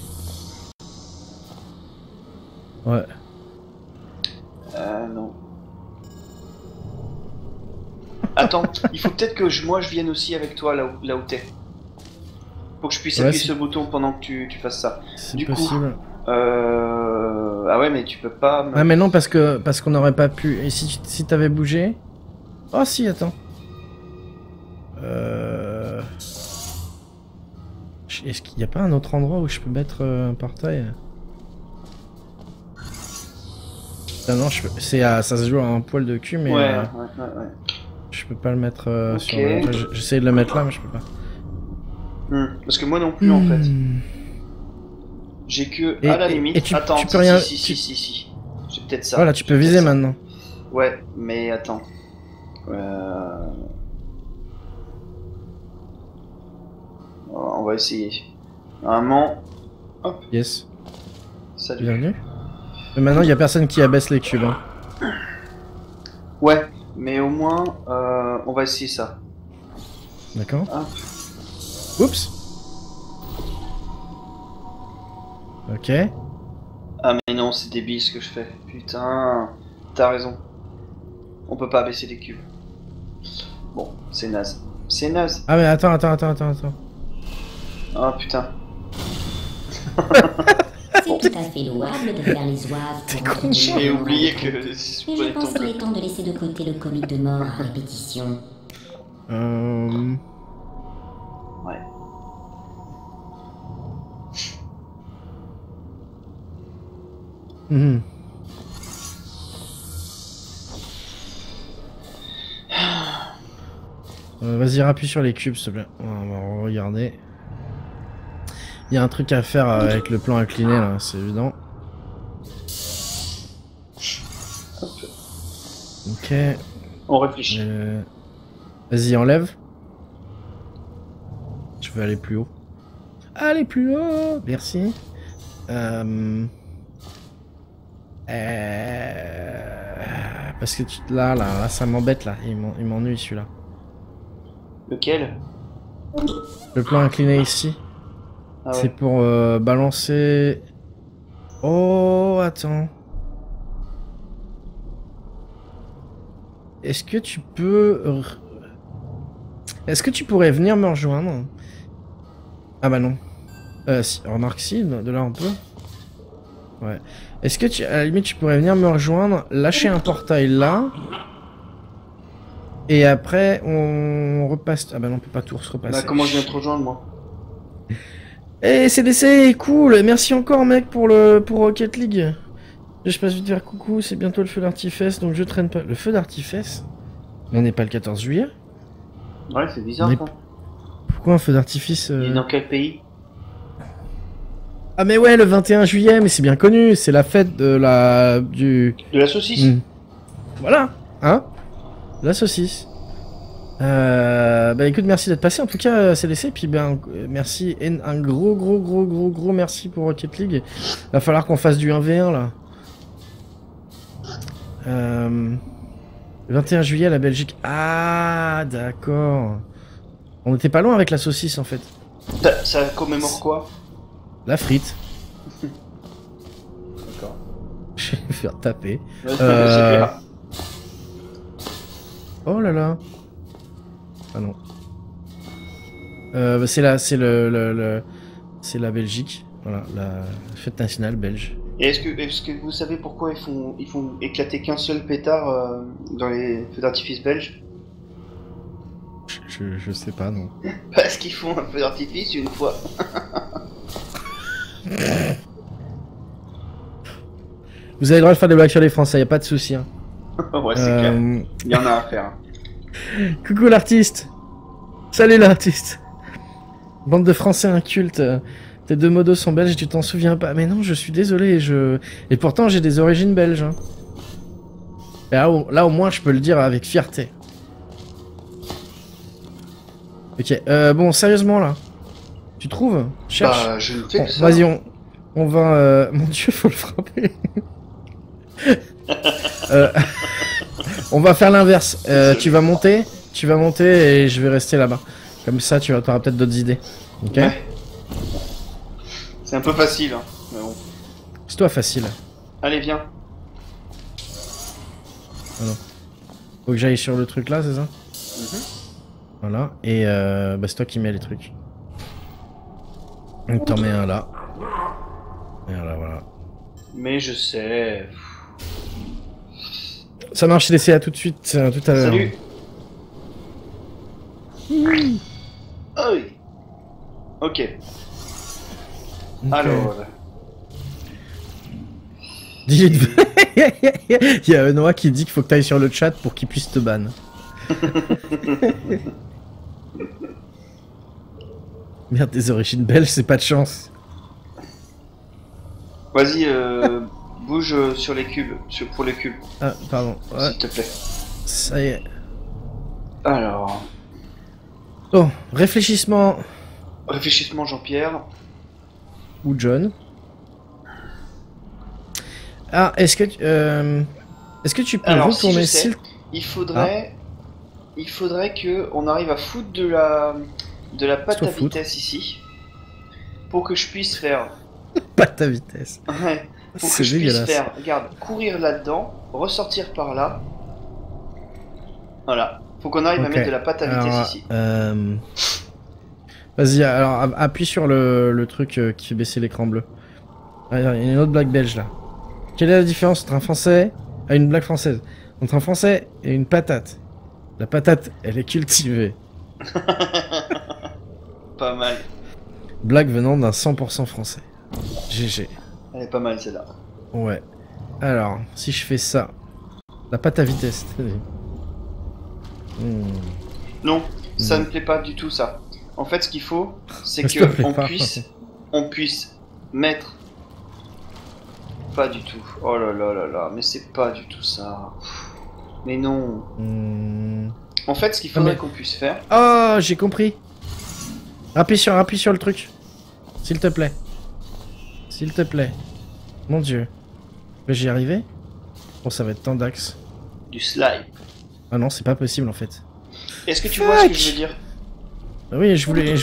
Ouais. Non. Attends, il faut peut-être que moi je vienne aussi avec toi là où t'es. Faut que je puisse Ouais, appuyer c'est- ce bouton pendant que tu fasses ça. C'est Du coup, possible. Ah ouais, mais tu peux pas... Ah mais non, parce qu'on n'aurait pas pu... Et si t'avais bougé... Oh si, attends. Est-ce qu'il n'y a pas un autre endroit où je peux mettre un portail? Ah non, ça se joue à un poil de cul, mais Ouais. je peux pas le mettre sur... Ok. Enfin, j'essaie de le mettre là, mais je peux pas. Parce que moi non plus en fait. Hmm. J'ai que... Et- à la et- limite... et tu Attends, peux rien- si. J'ai peut-être ça. Voilà, tu peux J'ai viser peut-être ça. maintenant. Ouais, mais attends. On va essayer. Normalement... Hop, Yes, salut. bienvenue. Mais maintenant, il y a personne qui abaisse les cubes. Hein. Ouais, mais au moins, on va essayer ça. D'accord. Hop. Oups. Ok. Ah mais non, c'est débile ce que je fais. Putain, t'as raison. On peut pas baisser les cubes. Bon, c'est naze. C'est naze. Ah mais attends. Ah putain. C'est tout à fait louable de faire les zouaves. T'es con, J'ai oublié que Mais si je je prenais pense ton qu'il est bleu. temps de laisser de côté le comique de mort à répétition. Ouais. Vas-y, rappuie sur les cubes, s'il te plaît. On va regarder. Il y a un truc à faire avec le plan incliné, là, c'est évident. Ok. On réfléchit. Vas-y, enlève. Je veux aller plus haut. Allez plus haut. Merci. Parce que là, ça m'embête, là. Il m'ennuie, celui-là. Lequel? Le plan incliné ici. Ah ouais. C'est pour balancer... Oh, attends. Est-ce que tu peux... Est-ce que tu pourrais venir me rejoindre? Ah bah non. Si, remarque si, de là on peut. Ouais. Est-ce que à la limite tu pourrais venir me rejoindre, lâcher un portail là, et après on repasse... Ah bah non, on peut pas tout se repasser. Bah, comment je viens te rejoindre, moi? Eh, CDC, cool, merci encore mec pour Rocket League. Je passe vite vers coucou, c'est bientôt le feu d'artifice, donc je traîne pas. Le feu d'artifice? On n'est pas le 14 juillet? Ouais, c'est bizarre, Mais ça. Pourquoi un feu d'artifice Il est dans quel pays? Ah mais ouais, le 21 juillet, mais c'est bien connu, c'est la fête de la... du... De la saucisse? Voilà, hein? La saucisse. Bah écoute, merci d'être passé en tout cas, CDC, puis ben merci, un gros merci pour Rocket League. Va falloir qu'on fasse du 1v1 là. Le 21 juillet à la Belgique. Ah d'accord. On était pas loin avec la saucisse en fait. Ça commémore quoi? La frite. D'accord. Je vais me faire taper. Ouais, c'est clair. Oh là là. Ah non. Bah, c'est la Belgique. Voilà, la fête nationale belge. Et est-ce que vous savez pourquoi ils font éclater qu'un seul pétard dans les feux d'artifice belges? Je sais pas, non. Parce qu'ils font un feu d'artifice une fois. Vous avez le droit de faire des blagues sur les Français, y a pas de souci. Hein. Ouais, c'est clair. Il y en a à faire. Hein. Coucou l'artiste. Salut l'artiste. Bande de Français incultes. Tes deux modos sont belges, tu t'en souviens pas? Mais non, je suis désolé, et pourtant j'ai des origines belges. Hein. Et là, au moins, je peux le dire avec fierté. Ok, bon, sérieusement, là. Tu trouves? Cherche. Bah, je ne fais Bon, que ça. vas-y, on va... Mon dieu, faut le frapper. On va faire l'inverse. Tu vas monter et je vais rester là-bas. Comme ça, tu auras peut-être d'autres idées. Ok? Ouais. C'est un peu facile, hein. Mais bon. C'est toi facile. Allez, viens. Ah non. Faut que j'aille sur le truc là, c'est ça? Voilà. Et bah c'est toi qui mets les trucs. Donc t'en mets un là. Et voilà. Mais je sais. Ça marche, laissez à tout de suite, tout à l'heure. Salut. Oi. Ok. Alors. Il y a Noah qui dit qu'il faut que tu ailles sur le chat pour qu'il puisse te ban. Merde, des origines belges, c'est pas de chance. Vas-y, bouge sur les cubes, pour les cubes. Ah, pardon. Ouais, S'il te plaît. ça y est. Alors. Oh, réfléchissement. Réfléchissement, Jean-Pierre. Ou John. Ah, est-ce que tu peux Alors, si retourner je sais, s'il... il faudrait que on arrive à foutre de la pâte Soit à foutre. vitesse ici, pour que je puisse faire. Pas ta vitesse. Ouais. Pour que C'est je puisse dégueulasse. faire. Regarde, courir là-dedans, ressortir par là. Voilà. Faut qu'on arrive à Ok. mettre de la pâte à vitesse Alors, ici. Vas-y, alors appuie sur le truc qui fait baisser l'écran bleu. Ah, il y a une autre blague belge là. Quelle est la différence entre un français et une blague française? Entre un français et une patate. La patate, elle est cultivée. Pas mal. Blague venant d'un 100% français. GG. Elle est pas mal celle-là. Ouais. Alors, si je fais ça. La pâte à vitesse. Non, ça ne plaît pas du tout ça. En fait, ce qu'il faut, c'est Ça te plaît que pas. on puisse mettre. Pas du tout. Oh là là là là, mais c'est pas du tout ça. Mais non. En fait, ce qu'il faudrait mais- qu'on puisse faire. Oh, j'ai compris. Appuie sur le truc. S'il te plaît. S'il te plaît. Mon dieu. J'y arriver? Bon, ça va être tant d'axes. Du slime. Ah non, c'est pas possible en fait. Est-ce que tu vois ce que je veux dire? Ah oui, je voulais,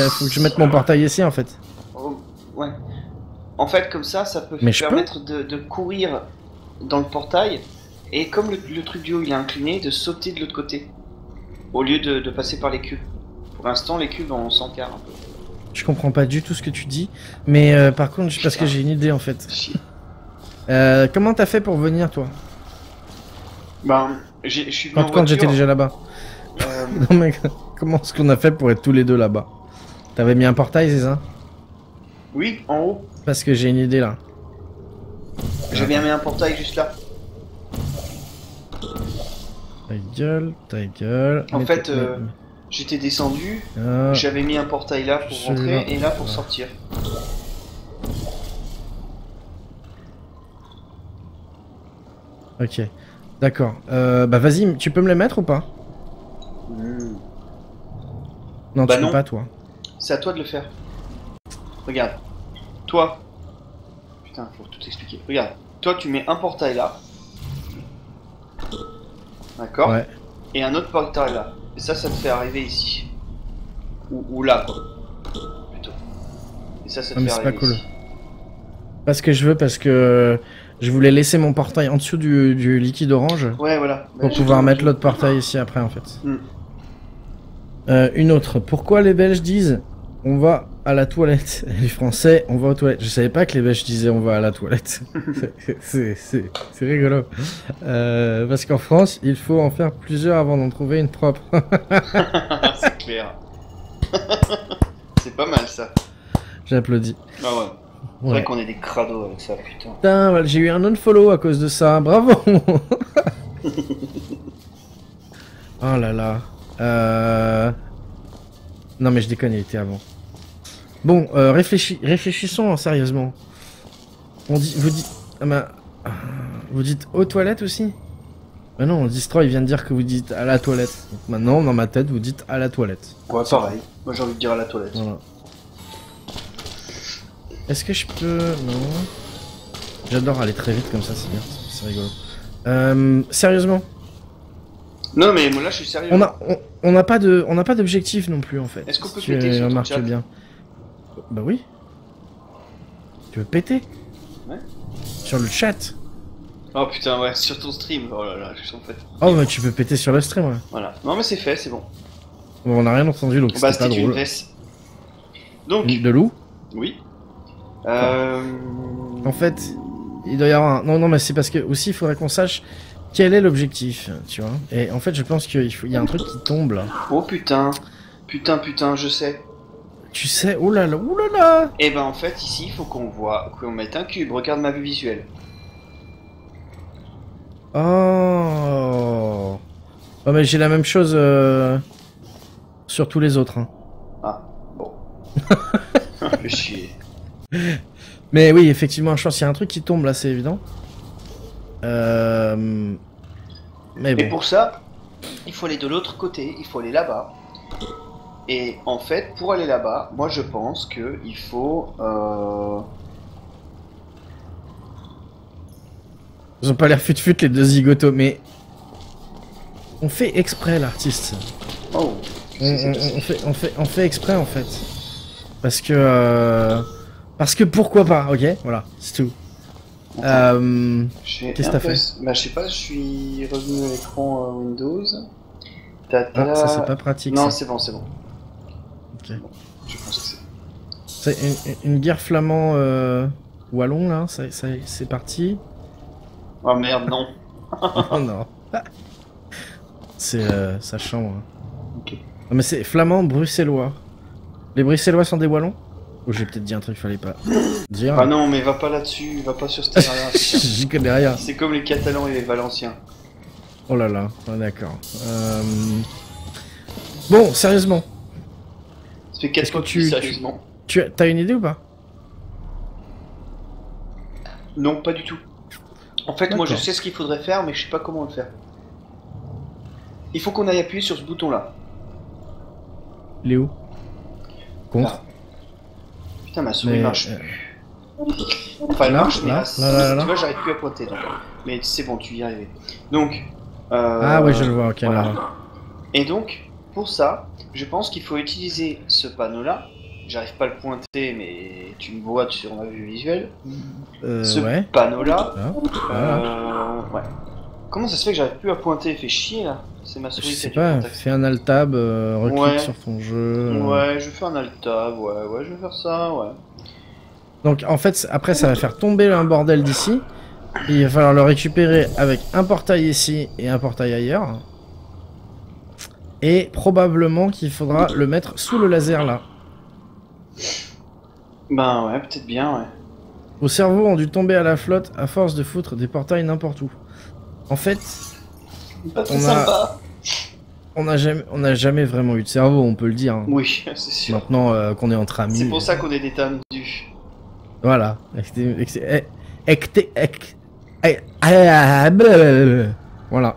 faut que je mette mon portail ici en fait. Oh, ouais. En fait, comme ça peut Mais je permettre de courir dans le portail. Et comme le truc du haut il est incliné, de sauter de l'autre côté. Au lieu de passer par les cubes. Pour l'instant, les cubes, on s'encarre un peu. Je comprends pas du tout ce que tu dis, mais par contre, parce que j'ai une idée en fait. Chier. Comment t'as fait pour venir toi? Ben, je suis venu en Quand j'étais voiture. déjà là-bas. Non mais comment est-ce qu'on a fait pour être tous les deux là-bas? T'avais mis un portail, c'est ça? Oui, en haut. Parce que j'ai une idée là. J'ai bien mis un portail juste là. Ta gueule. En Mais fait, t'es- j'étais descendu, Ah, j'avais mis un portail là pour Celui-là. rentrer et là pour sortir. ok. D'accord. Bah vas-y, tu peux me les mettre ou pas? Non, Bah tu peux non. pas toi. C'est à toi de le faire. Regarde. Toi. Putain, faut tout expliquer. Regarde. Toi, tu mets un portail là. D'accord. Ouais. Et un autre portail là. Et ça te fait arriver ici. Ou là, quoi. Plutôt. Et ça te Ah, mais fait c'est pas arriver cool. ici. Parce que je veux, parce que je voulais laisser mon portail en dessous du liquide orange Ouais, voilà. Bah, pour je pouvoir te- mettre l'autre portail ici après en fait. Hmm. Une autre. Pourquoi les Belges disent on va à la toilette? Les Français, on va aux toilettes. Je savais pas que les Belges disaient on va à la toilette. C'est rigolo. Parce qu'en France, il faut en faire plusieurs avant d'en trouver une propre. C'est clair. C'est pas mal ça. J'applaudis. Ah ouais. C'est Ouais. vrai qu'on est des crados avec ça, putain. Putain, voilà, j'ai eu un unfollow à cause de ça. Bravo. Oh là là. Non mais je déconne, il était avant. Bon, réfléchissons sérieusement. Vous dites aux toilettes aussi? Bah non, Destroy vient de dire que vous dites à la toilette. Donc maintenant, dans ma tête, vous dites à la toilette. Ouais, pareil. Moi j'ai envie de dire à la toilette. Voilà. Est-ce que je peux... Non. J'adore aller très vite comme ça, c'est bien. C'est rigolo. Sérieusement, Non mais moi là je suis sérieux. on n'a pas d'objectif non plus en fait. Est-ce qu'on peut Tu péter sur ton remarques chat? bien. Bah oui. Tu veux péter? Ouais. Sur le chat. Oh putain ouais, sur ton stream. Oh là là, je suis en fait. Oh bah tu peux péter sur le stream, ouais. Voilà. Non mais c'est fait, c'est bon. Bon, on n'a rien entendu donc Bah c'était pas c'était une drôle. veste. Donc, De loup? oui. En fait, il doit y avoir un... Non, mais c'est parce que aussi il faudrait qu'on sache quel est l'objectif, tu vois. Et en fait, je pense qu'il y a un truc qui tombe là. Oh putain. Putain, je sais. Tu sais, oh là là, oh là là. Et ben en fait ici il faut qu'on mette un cube. Regarde ma vue visuelle. Oh. Oh mais j'ai la même chose sur tous les autres. Hein. Ah bon. Fais chier. Mais oui, effectivement, je pense qu'il y a un truc qui tombe là, c'est évident. Mais Et bon. pour ça, il faut aller de l'autre côté. Il faut aller là-bas. Et en fait, pour aller là-bas, moi je pense que il faut. Ils ont pas l'air fut-fut les deux zigotos, mais on fait exprès l'artiste. Oh. On fait exprès en fait. Parce que pourquoi pas, ok? Voilà, c'est tout. Qu'est-ce que t'as fait? Bah je sais pas, je suis revenu à l'écran Windows. Ah, ça c'est pas pratique. Non, ça. c'est bon, c'est bon. Ok. Je pense que c'est. C'est une guerre flamand wallon là, c'est parti. Oh merde, non. Oh non. C'est sa chambre. Ok. Non, mais c'est flamand bruxellois. Les bruxellois sont des wallons? Ou j'ai peut-être dit un truc qu'il fallait pas dire. Ah non, mais va pas là-dessus, va pas sur ce terrain-là. J'y connais rien. C'est comme les Catalans et les Valenciens. Oh là là, ah, d'accord. Bon, sérieusement. Ça fait 4 Est-ce fois que que tu dis sérieusement. T'as une idée ou pas? Non, pas du tout. En fait, moi je D'accord. sais ce qu'il faudrait faire, mais je sais pas comment le faire. Il faut qu'on aille appuyer sur ce bouton-là. Il est où? Contre. Ah. Putain, ma souris Mais, marche. Enfin, elle là, marche, mais là, là, là, là. tu vois, j'arrive plus à pointer. Donc. Mais c'est bon, tu y arrives. Donc. Ah ouais, je le vois, ok. Voilà. Là. Et donc, pour ça, je pense qu'il faut utiliser ce panneau-là. J'arrive pas à le pointer, mais tu me vois sur ma vue visuelle. Ce Ouais. panneau-là. Voilà. Ouais. Comment ça se fait que j'arrive plus à pointer? Fait chier là. C'est ma souris Je qui a sais du pas, contact. fais un alt-tab, reclique Ouais. sur ton jeu. Ouais, je vais faire un alt-tab, ouais, je vais faire ça, ouais. Donc en fait, après ça va faire tomber un bordel d'ici. Il va falloir le récupérer avec un portail ici et un portail ailleurs. Et probablement qu'il faudra le mettre sous le laser là. Ben ouais, peut-être bien, ouais. Vos cerveaux ont dû tomber à la flotte à force de foutre des portails n'importe où. En fait, Pas très On a- sympa. on n'a jamais vraiment eu de cerveau, on peut le dire. Hein. Oui, c'est sûr. Maintenant qu'on est entre amis. C'est pour ça qu'on est des tendus. Voilà. Voilà.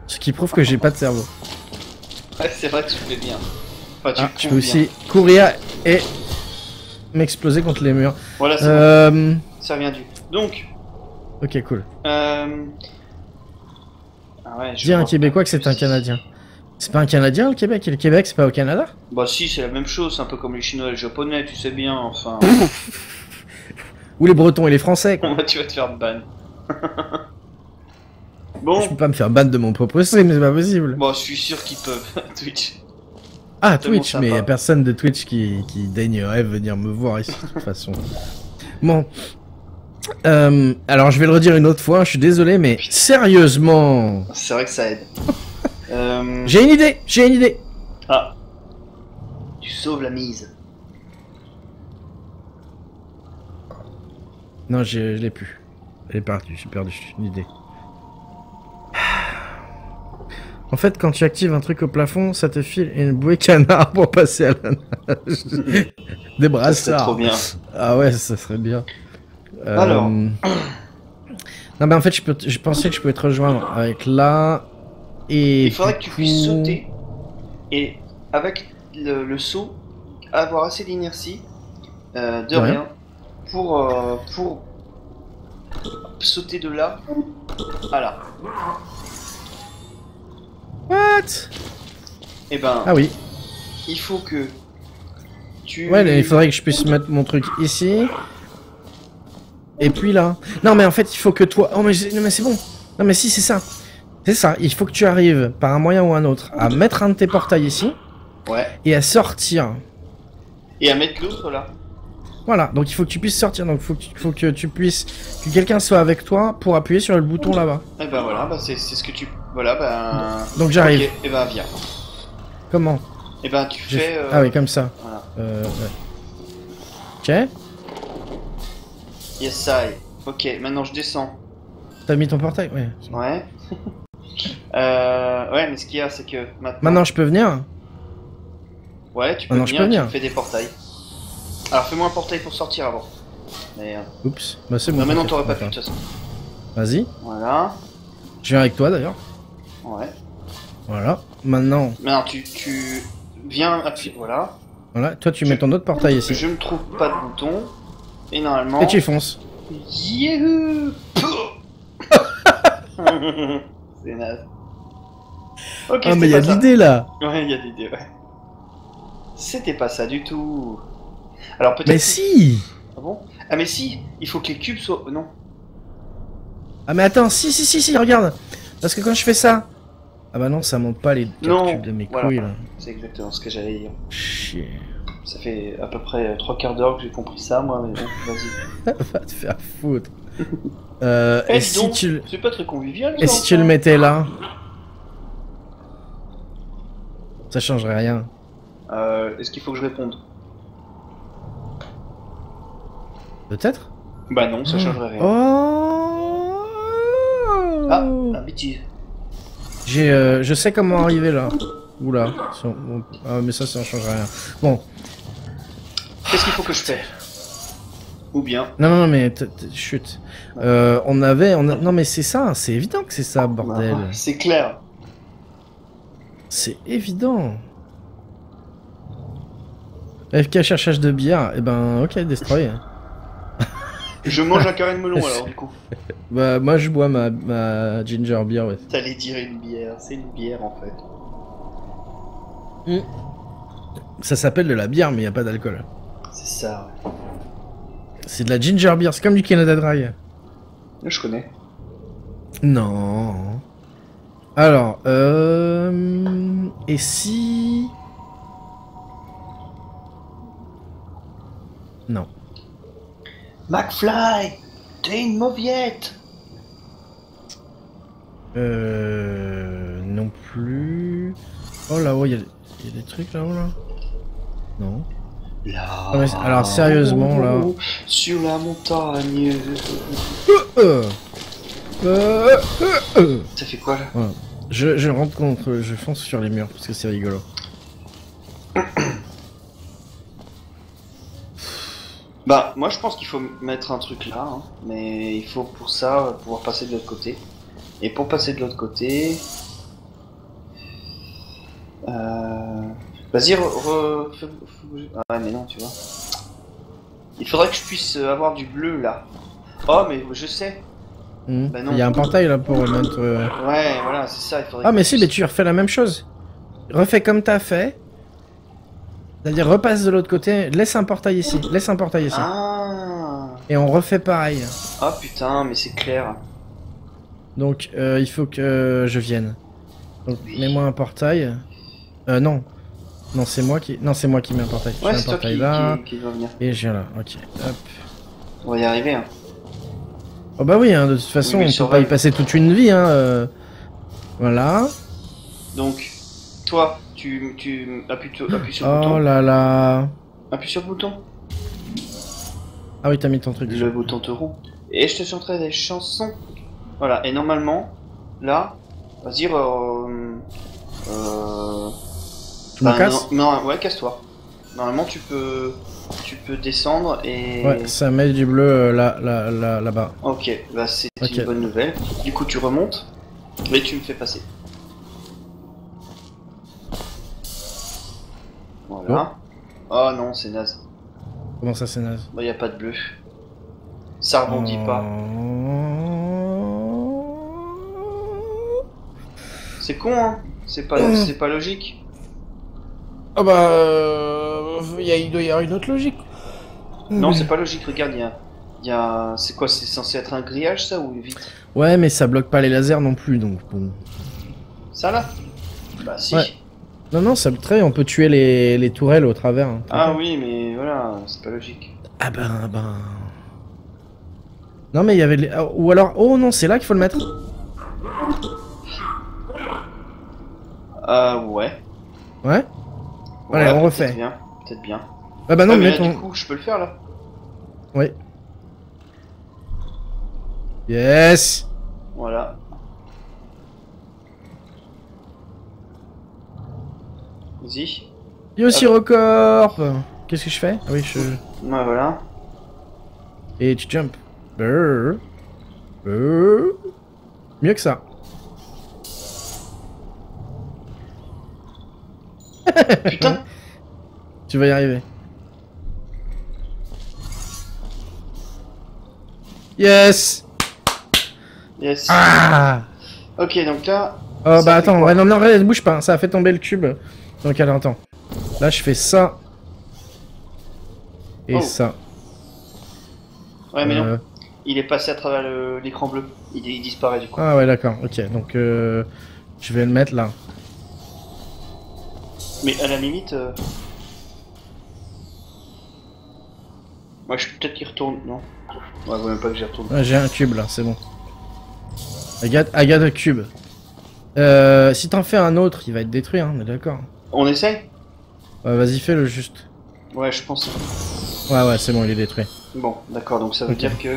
Ce qui prouve que j'ai pas de cerveau. Ouais, c'est vrai que tu fais bien. Enfin, tu Ah, je cours peux bien. aussi courir et m'exploser contre les murs. Voilà, c'est bon, Euh... ça vient du. Donc, Ok, cool. ah ouais, je Dis à un vois Québécois pas que c'est un si- Canadien. C'est pas un Canadien le Québec? Et le Québec c'est pas au Canada? Bah si, c'est la même chose, c'est un peu comme les Chinois et les Japonais, tu sais bien, enfin. Ou les Bretons et les Français quoi. Tu vas te faire ban. Bon, Je peux pas me faire ban de mon propre stream, c'est pas possible. bon, je suis sûr qu'ils peuvent. Twitch. Ah, tellement Twitch, sympa. mais y a personne de Twitch qui daignerait venir me voir ici, de toute façon. Bon. Alors, je vais le redire une autre fois, je suis désolé, mais sérieusement. C'est vrai que ça aide. J'ai une idée. Ah. Tu sauves la mise. Non, je l'ai plus. Elle est partie, j'ai perdu une idée. En fait, quand tu actives un truc au plafond, ça te file une bouée canard pour passer à la nage. Des C'est brassards. trop bien. Ah ouais, ça serait bien. Alors. Non mais en fait, je pensais que je pouvais te rejoindre avec là et. Il faudrait que du tu puisses coup- sauter et avec le saut avoir assez d'inertie de rien. rien pour sauter de là à là. What? Et ben, Ah oui. il faut que tu. Ouais, mais il faudrait que je puisse mettre mon truc ici. Et puis là. Non mais en fait, il faut que toi. Oh mais, non, mais c'est bon. Non mais si, c'est ça. C'est ça. Il faut que tu arrives par un moyen ou un autre à mettre un de tes portails ici Ouais. et à sortir. Et à mettre l'autre là. Voilà. Donc il faut que tu puisses sortir. Donc il faut que tu puisses que quelqu'un soit avec toi pour appuyer sur le bouton là-bas. Et ben voilà, bah c'est ce que tu. Voilà, ben. Donc j'arrive. Ok, et ben viens. Comment? Et ben tu J'ai- fais. Ah oui, comme ça. Voilà. Ouais. Ok. Yes, I. Ok, maintenant je descends. T'as mis ton portail? Ouais. Ouais. Ouais, mais ce qu'il y a, c'est que Maintenant je peux venir? Ouais, tu peux Maintenant, je venir, peux tu venir. me fais des portails. Alors fais-moi un portail pour sortir avant. Mais Oups. Bah c'est bon. non, maintenant t'inquiète, t'aurais pas pu d'accord. de toute façon. Vas-y. Voilà. Je viens avec toi d'ailleurs. Ouais. Voilà. Maintenant. Maintenant tu viens appuyer. Voilà. Voilà. Toi tu mets ton autre portail ici. Je ne trouve pas de bouton. Et normalement. Et tu fonces. Youhou. C'est naze. Ok, Ah mais c'était il y a pas de ça. l'idée là. Ouais, il y a l'idée, ouais. C'était pas ça du tout. Alors peut-être. Mais si. Ah bon? Ah mais si, il faut que les cubes soient. Non. Ah mais attends, si, regarde. Parce que quand je fais ça... Ah bah non, ça monte pas les Non, cubes de mes voilà. couilles là. C'est exactement ce que j'allais dire. Chier. Ça fait à peu près 3/4 d'heure que j'ai compris ça, moi, mais bon, vas-y. Va te faire foutre. Eh, Et dis si donc, tu... c'est pas très convivial. Et ça, si tu le enfin. mettais là? Ça changerait rien. Est-ce qu'il faut que je réponde? Peut-être? Bah non, ça changerait rien. Oh Ah, un bêtise. Je sais comment arriver là. Oula. Ah, mais ça ne change rien. Bon. Qu'est-ce qu'il faut que je fais? Ou bien... Non, mais chut. Non, mais c'est ça. C'est évident que c'est ça, bordel. Ah, c'est clair. C'est évident. FK cherchage de bière. Eh ben, ok, destroy. Je mange un carré de melon alors, du coup. Bah, moi, je bois ma ginger beer, ouais. T'allais dire une bière, c'est une bière en fait. Ça s'appelle de la bière, mais il n'y a pas d'alcool. C'est ça, ouais. C'est de la ginger beer, c'est comme du Canada Dry. Là, je connais. Non. Alors, et si... Non. McFly, t'es une mauviette. Non plus... Oh là-haut, il y a des trucs là-haut, là? Non. Là. Ah, mais alors, sérieusement, là... Sur la montagne. Ça fait quoi, là? Voilà. Je rentre contre... Je fonce sur les murs, parce que c'est rigolo. Bah, moi je pense qu'il faut mettre un truc là, hein, mais il faut pour ça pouvoir passer de l'autre côté. Et pour passer de l'autre côté... Vas-y, Ah ouais, mais non, tu vois. Il faudrait que je puisse avoir du bleu là. Oh, mais je sais. Bah non. Il y a un portail là pour mettre... Ouais, voilà, c'est ça, il faudrait Ah, que mais je si, mais tu refais la même chose. Refais comme t'as fait. C'est-à-dire, repasse de l'autre côté, laisse un portail ici, laisse un portail ici. Ah. Et on refait pareil. Ah putain, mais c'est clair. Donc, il faut que je vienne. Donc, Oui. mets-moi un portail. Non. Non, c'est moi qui mets un portail. Ouais, J'ai c'est un toi portail là. qui va venir. Et je viens là, ok. Hop. On va y arriver, hein. Oh bah oui, hein, de toute façon, Oui, mais on peut sur pas y Vive. passer toute une vie, hein. Voilà. Donc, toi, tu appuies sur le Oh bouton. là là. Appuie sur le bouton. Ah oui, t'as mis ton truc. Le bouton te roule. Et je te chanterai des chansons. Voilà, et normalement, là, vas-y, Je me casse. non, ouais, casse-toi. Normalement, tu peux descendre et... Ouais, ça met du bleu là-bas. Ok, bah c'est Ok. une bonne nouvelle. Du coup, tu remontes, et tu me fais passer. Voilà. Oh non, c'est naze. Comment ça, c'est naze? Bah, y a pas de bleu. Ça rebondit pas. C'est con, hein. C'est pas logique. Ah bah... il doit y avoir une autre logique. Non, c'est pas logique, regarde, c'est quoi, c'est censé être un grillage ça ou vite? Ouais, mais ça bloque pas les lasers non plus, donc bon. Ça là? Bah si. Ouais. Non, ça très, on peut tuer les tourelles au travers. Hein. Ah oui, mais voilà, c'est pas logique. Ah ben... Non mais il y avait... Ou alors... Oh non, c'est là qu'il faut le mettre. Ouais. Ouais. Allez, on refait. Peut-être bien. Ah bah non, mais mais là, ton... du coup, je peux le faire là. Oui. Yes. Voilà. Vas-y. Yo Sirocorp. Qu'est-ce que je fais? Ah oui, Ouais, voilà. Et tu jump. Mieux que ça. Putain. Tu vas y arriver. Yes. Yes. Ah. Ok, donc là... Oh ça bah fait attends, quoi? ouais, non, ne bouge pas, ça a fait tomber le cube. Donc alors attends. Là je fais ça. Et Oh. ça. Ouais, mais non. Il est passé à travers l'écran bleu. Il disparaît du coup. Ah ouais d'accord, ok. Donc je vais le mettre là. Mais à la limite... Moi, je peux peut-être y retourner. Non. Ouais, faut même pas que j'y retourne. Ah, j'ai un cube là, c'est bon. I got a cube. Si t'en fais un autre, il va être détruit, hein, on est d'accord. On essaye? Ouais, vas-y, fais-le juste. Ouais, je pense. Ouais, c'est bon, il est détruit. Bon, d'accord, donc ça veut dire que...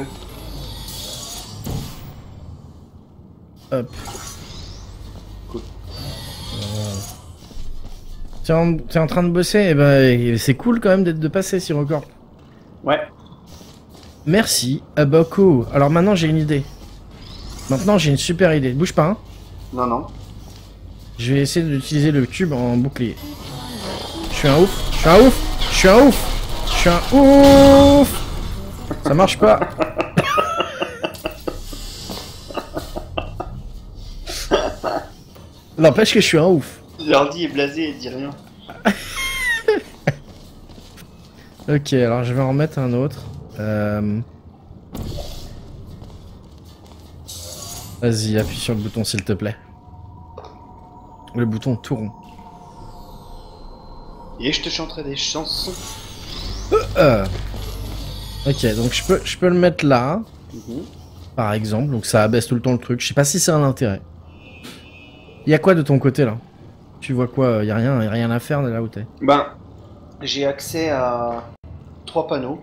Hop. Cool. T'es en train de bosser? Eh ben, c'est cool quand même de passer sur record. Ouais. Merci beaucoup. Alors maintenant, j'ai une idée. Maintenant, j'ai une super idée. Bouge pas, hein. Non, non. Je vais essayer d'utiliser le cube en bouclier. Je suis un ouf. Je suis un ouf. Je suis un ouf. Je suis un ouf. Ça marche pas. N'empêche que je suis un ouf. L'ordi est blasé et dit rien. Ok, alors je vais en remettre un autre. Vas-y, appuie sur le bouton s'il te plaît. Le bouton tout rond. Et je te chanterai des chansons. Ok, donc je peux le mettre là. Par exemple, donc ça abaisse tout le temps le truc. Je sais pas si c'est un intérêt. Y'a quoi de ton côté là? Tu vois quoi? Y'a rien à faire de là où t'es? Ben, j'ai accès à 3 panneaux.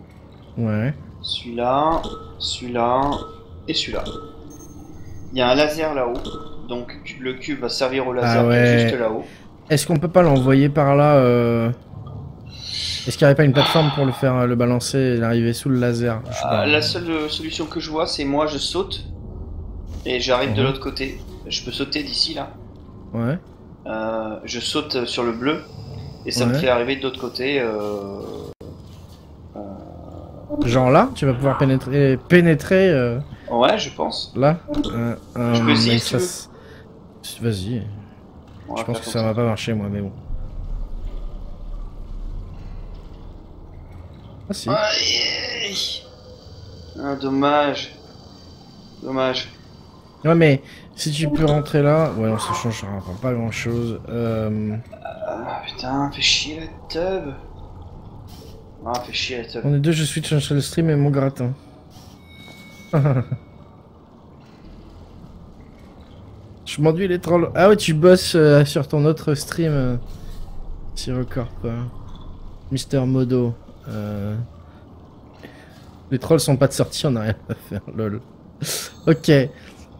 Ouais. Celui-là, celui-là et celui-là. Il y a un laser là-haut, donc le cube va servir au laser qui est juste là-haut. Est-ce qu'on peut pas l'envoyer par là Est-ce qu'il n'y aurait pas une plateforme pour le faire le balancer et l'arriver sous le laser? La seule solution que je vois, c'est moi je saute et j'arrive de l'autre côté. Je peux sauter d'ici là. Ouais. Je saute sur le bleu et ça me fait arriver de l'autre côté. Genre là, tu vas pouvoir pénétrer. Ouais, je pense. Là. Je peux essayer si tu veux. Vas-y. Je pense que ça va pas marcher moi, mais bon. Ah si. Ah, dommage. Dommage. Ouais, mais si tu peux rentrer là, ouais, on se changera pas grand chose. Ah putain, fais chier la tub. Ah, fais chier la tub. On est deux, je switch entre le stream et mon gratin. Je m'enduis les trolls. Ah ouais, tu bosses sur ton autre stream. Si record pas. Mister Modo. Les trolls sont pas de sortie, on a rien à faire, lol. Ok.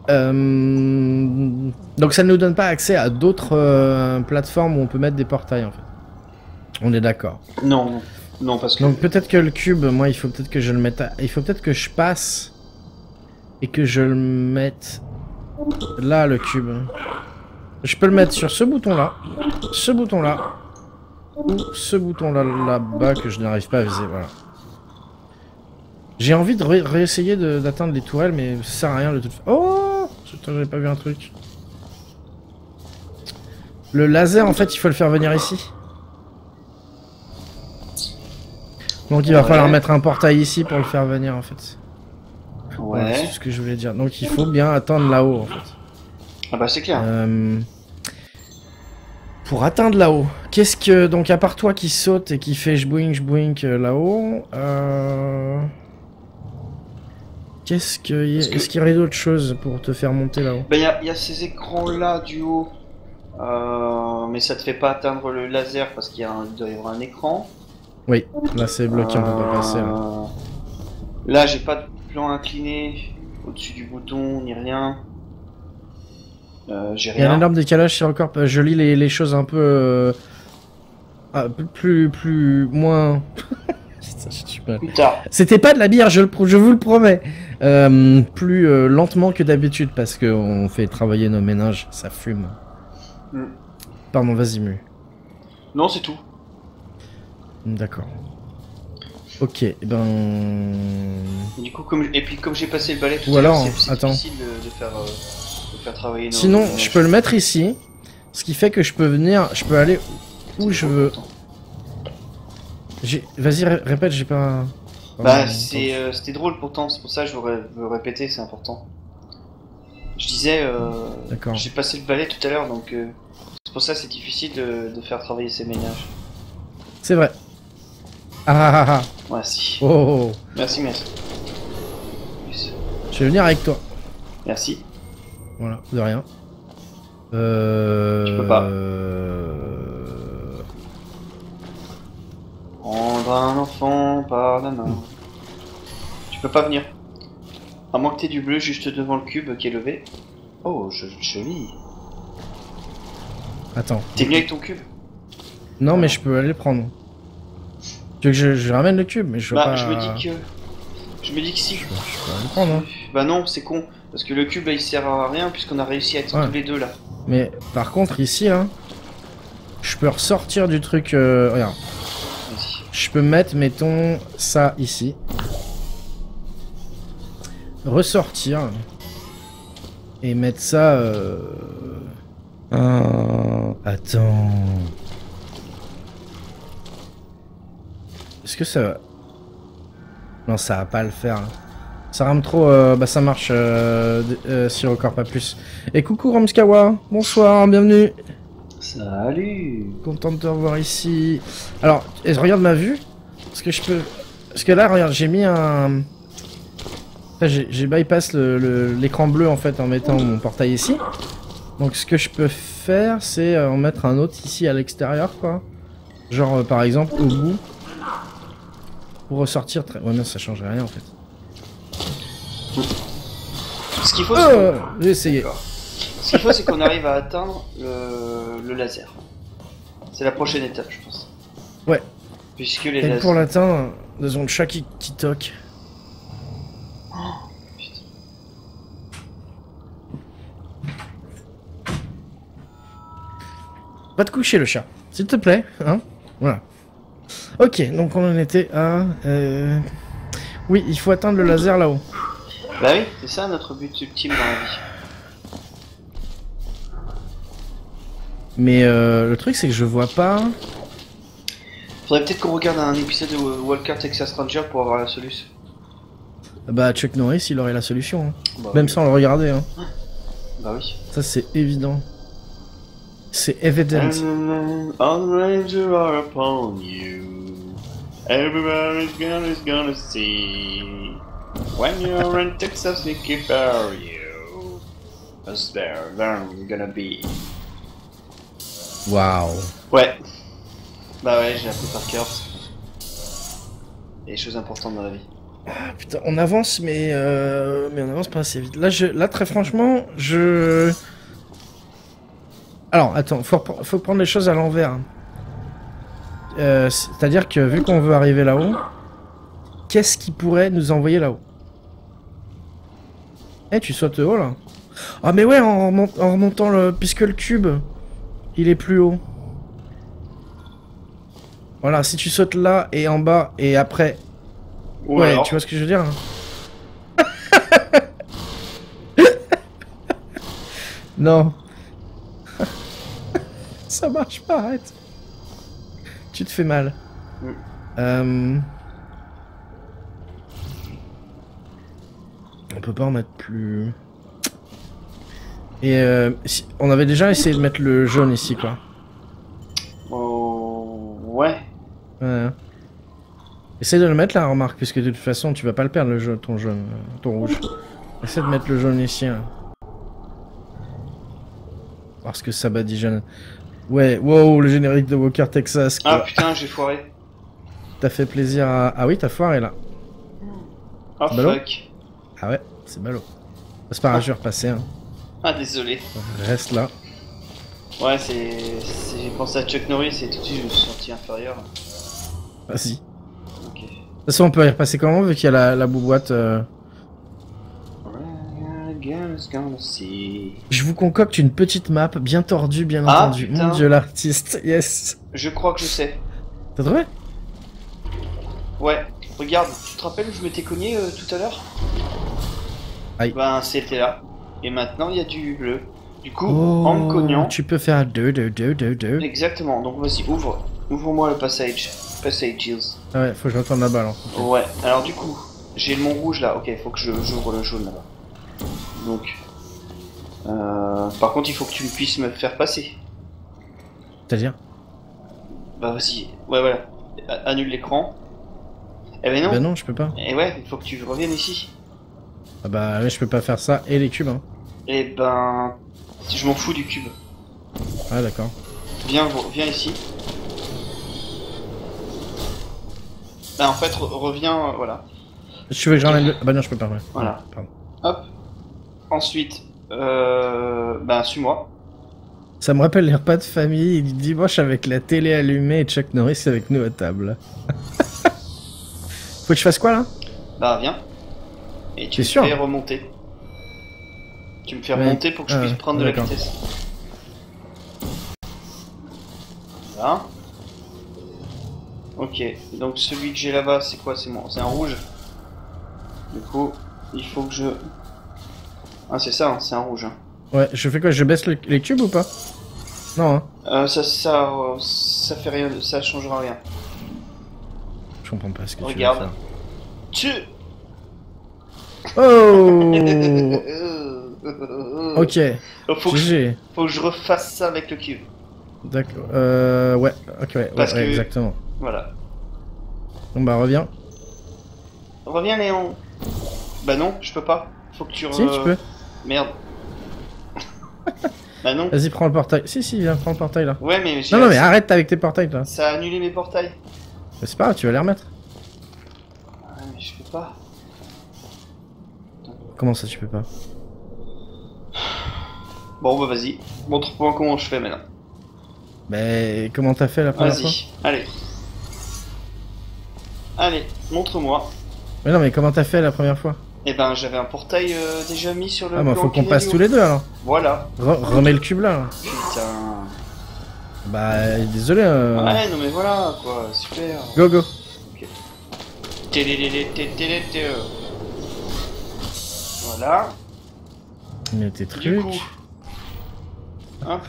Donc ça ne nous donne pas accès à d'autres plateformes où on peut mettre des portails en fait. On est d'accord. Non, non parce que... Donc peut-être que le cube, moi il faut peut-être que je le mette il faut peut-être que je passe et que je le mette là le cube. Je peux le mettre sur ce bouton là, ou ce bouton là là-bas que je n'arrive pas à viser, voilà. J'ai envie de réessayer d'atteindre les tourelles mais ça sert à rien de toute façon. Oh, j'avais pas vu un truc. Le laser en fait il faut le faire venir ici. Donc il va falloir mettre un portail ici pour le faire venir en fait. Ouais. C'est ce que je voulais dire. Donc il faut bien attendre là-haut en fait. Ah bah c'est clair. Pour atteindre là-haut, qu'est-ce que... Donc à part toi qui saute et qui fait jbouink là-haut, qu'est-ce que... Est-ce qu'il y aurait d'autres choses pour te faire monter là-haut? Bah y a ces écrans là du haut. Mais ça te fait pas atteindre le laser parce qu'il doit y avoir un écran. Oui, là c'est bloqué, on peut pas passer. Là j'ai pas de plan incliné au-dessus du bouton ni rien. J'ai rien. Il y a un énorme décalage, c'est encore... Je lis les choses un peu... moins... C'était pas de la bière, je vous le promets. Plus lentement que d'habitude parce qu'on fait travailler nos ménages, ça fume. Pardon, vas-y, Mu. Non, c'est tout. D'accord. Ok, ben... Du coup, comme j'ai passé le balai tout ou à l'heure, alors, c'est difficile de faire travailler nos... Sinon, je peux le mettre ici, ce qui fait que je peux venir, je peux aller où je veux. Vas-y, répète, j'ai pas... Bah, c'était drôle pourtant, c'est pour ça que je veux répéter, c'est important. Je disais, j'ai passé le balai tout à l'heure, donc c'est pour ça que c'est difficile de faire travailler ces ménages. C'est vrai. Ah. Merci. Oh. Merci. Je vais venir avec toi. Merci. Voilà, de rien. Tu peux pas. Prendre un enfant par la main. Tu peux pas venir. À moins que t'aies du bleu juste devant le cube qui est levé. Oh, joli. Attends. T'es venu avec ton cube? Non, mais je peux aller le prendre. Tu veux que je ramène le cube, mais je veux pas... Je me dis que si. Je peux aller le prendre, hein. Bah non, c'est con. Parce que le cube là il sert à rien puisqu'on a réussi à être tous les deux là. Mais par contre ici là, je peux ressortir du truc. Regarde. Je peux mettre, mettons, ça ici. Ressortir. Et mettre ça... Attends... Est-ce que ça va... Non, ça va pas le faire. Hein. Ça rame trop... bah ça marche si encore pas plus. Et coucou Ramskawa. Bonsoir, bienvenue. Salut. Content de te revoir ici. Alors, regarde ma vue. Parce que je peux... Parce que là, regarde, j'ai mis un... J'ai bypass l'écran bleu en fait en mettant mon portail ici. Donc ce que je peux faire, c'est en mettre un autre ici à l'extérieur, quoi. Genre par exemple au bout. Pour ressortir très... Ouais, mais ça change rien en fait. Ce qu'il faut, j'ai essayé. Ce qu'il faut, c'est qu'on arrive à atteindre le laser. C'est la prochaine étape, je pense. Ouais. Puisque les Et lasers... pour l'atteindre, nous avons le chat qui toque. Putain. Va te coucher le chat, s'il te plaît, hein. Voilà. Ok, donc on en était à... Oui, il faut atteindre le laser là-haut. Bah oui, c'est ça notre but ultime dans la vie. Mais le truc c'est que je vois pas... Faudrait peut-être qu'on regarde un épisode de Walker Texas Ranger pour avoir la solution. Bah Chuck Norris il aurait la solution, hein. Bah, Même oui. sans le regarder, hein. Bah oui. Ça c'est évident. C'est évident. All the rangers are upon you. Everybody's gonna see. When you're in Texas, we keep our you. Cause they're gonna be. Waouh. Ouais. Bah ouais, j'ai appris par cœur. Il y a des choses importantes dans la vie. Ah, putain, on avance, mais on avance pas assez vite. Là, très franchement, Alors, attends, faut prendre les choses à l'envers. C'est-à-dire que vu qu'on veut arriver là-haut, qu'est-ce qui pourrait nous envoyer là-haut? Eh, tu sautes haut là? Ah mais ouais, en remontant puisque le cube, il est plus haut. Voilà, si tu sautes là et en bas et après... Ou ouais, alors... tu vois ce que je veux dire? Non. Ça marche pas, arrête. Tu te fais mal. On peut pas en mettre plus... Et on avait déjà essayé de mettre le jaune ici, quoi. Oh... Ouais. Ouais. Essaye de le mettre là, remarque, puisque de toute façon tu vas pas le perdre le jaune, ton rouge. Essaye de mettre le jaune ici. Là. Parce que ça badigeonne. Ouais, wow, le générique de Walker Texas. Quoi. Ah putain, j'ai foiré. T'as fait plaisir à... Ah oui, t'as foiré là. Oh Ballot. fuck. Ah ouais, c'est ballot. C'est pas grave, je vais repasser. Hein. Ah désolé. Reste là. Ouais, j'ai pensé à Chuck Norris et tout de suite je me suis senti inférieur. Vas-y. Ok. De toute façon, on peut y repasser comment vu qu'il y a la bouboîte. Je vous concocte une petite map bien tordue, bien entendu. Putain. Mon dieu, l'artiste. Yes. Je crois que je sais. T'as trouvé? Ouais. Regarde, tu te rappelles où je m'étais cogné tout à l'heure? Aïe. Ben c'était là. Et maintenant il y a du bleu. Du coup, Oh, en me cognant... tu peux faire deux. Exactement, donc vas-y, ouvre-moi le passages. Ah ouais, faut que je retourne la balle. Hein. Ouais, alors du coup, j'ai le mont rouge là, ok, faut que j'ouvre le jaune là-bas. Donc, par contre il faut que tu puisses me faire passer. C'est-à-dire? Bah vas-y, ouais voilà, annule l'écran, Eh ben non. Bah non, je peux pas. Et ouais, il faut que tu reviennes ici. Ah bah ouais, je peux pas faire ça et les cubes, hein. Eh ben... Je m'en fous du cube. Ah d'accord. Viens ici. Bah en fait, reviens, voilà. Tu veux que je ramène le... Ah bah non, je peux pas, ouais. Voilà. Pardon. Hop. Ensuite, ben suis-moi. Ça me rappelle les repas de famille du dimanche avec la télé allumée et Chuck Norris avec nous à table. Faut que je fasse quoi là? Bah viens. Et tu T'es me sûr? fais remonter. Tu me fais Ouais. remonter pour que je puisse prendre de la d'accord. vitesse. Voilà. Ok, donc celui que j'ai là-bas, c'est quoi? C'est un rouge. Du coup, il faut que je... Ah c'est ça, hein, c'est un rouge. Hein. Ouais, je fais quoi? Je baisse les cubes ou pas? Non, hein. Ça fait rien, ça changera rien. Je comprends pas ce que Regarde. tu veux faire. Oh. Ok. GG. Faut que je refasse ça avec le cube. D'accord. Ouais. Ok, ouais, Parce ouais, que- exactement. Voilà. Bon bah reviens. Reviens Léon. Bah non, je peux pas. Faut que tu... Si, tu peux. Merde. Bah non. Vas-y, prends le portail. Si, viens, prends le portail là. Ouais mais j'ai... Non, mais arrête avec tes portails là. Ça a annulé mes portails. Mais c'est pas grave, tu vas les remettre. Ouais mais je peux pas. Comment ça, tu peux pas? Bon bah vas-y. Montre-moi comment je fais maintenant. Mais comment t'as fait la première fois? Vas-y. Allez. Allez, montre-moi. Mais non, mais comment t'as fait la première fois? Eh ben j'avais un portail déjà mis sur le... Ah bah plan faut qu'on passe Kinedio. tous les deux alors. Voilà. Remets le cube là. Putain. Bah désolé. Ouais non mais voilà quoi, super. Go go. Voilà. Mais tes Du trucs. coup. Hop.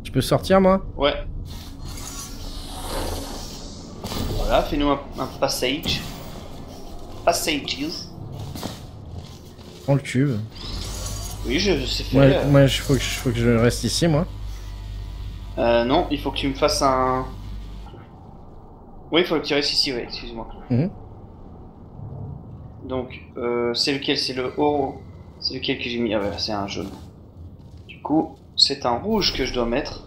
Je peux sortir moi? Ouais. Voilà, fais-nous un passage. Passages. Prends le cube. Oui, je sais faire. Moi, faut que je reste ici moi. Non, il faut que tu me fasses un... Oui, il faut que tu restes ici, ouais, excuse-moi. Mhm. Donc, c'est lequel? C'est le haut. C'est lequel que j'ai mis? Ah voilà, c'est un jaune. Du coup, c'est un rouge que je dois mettre.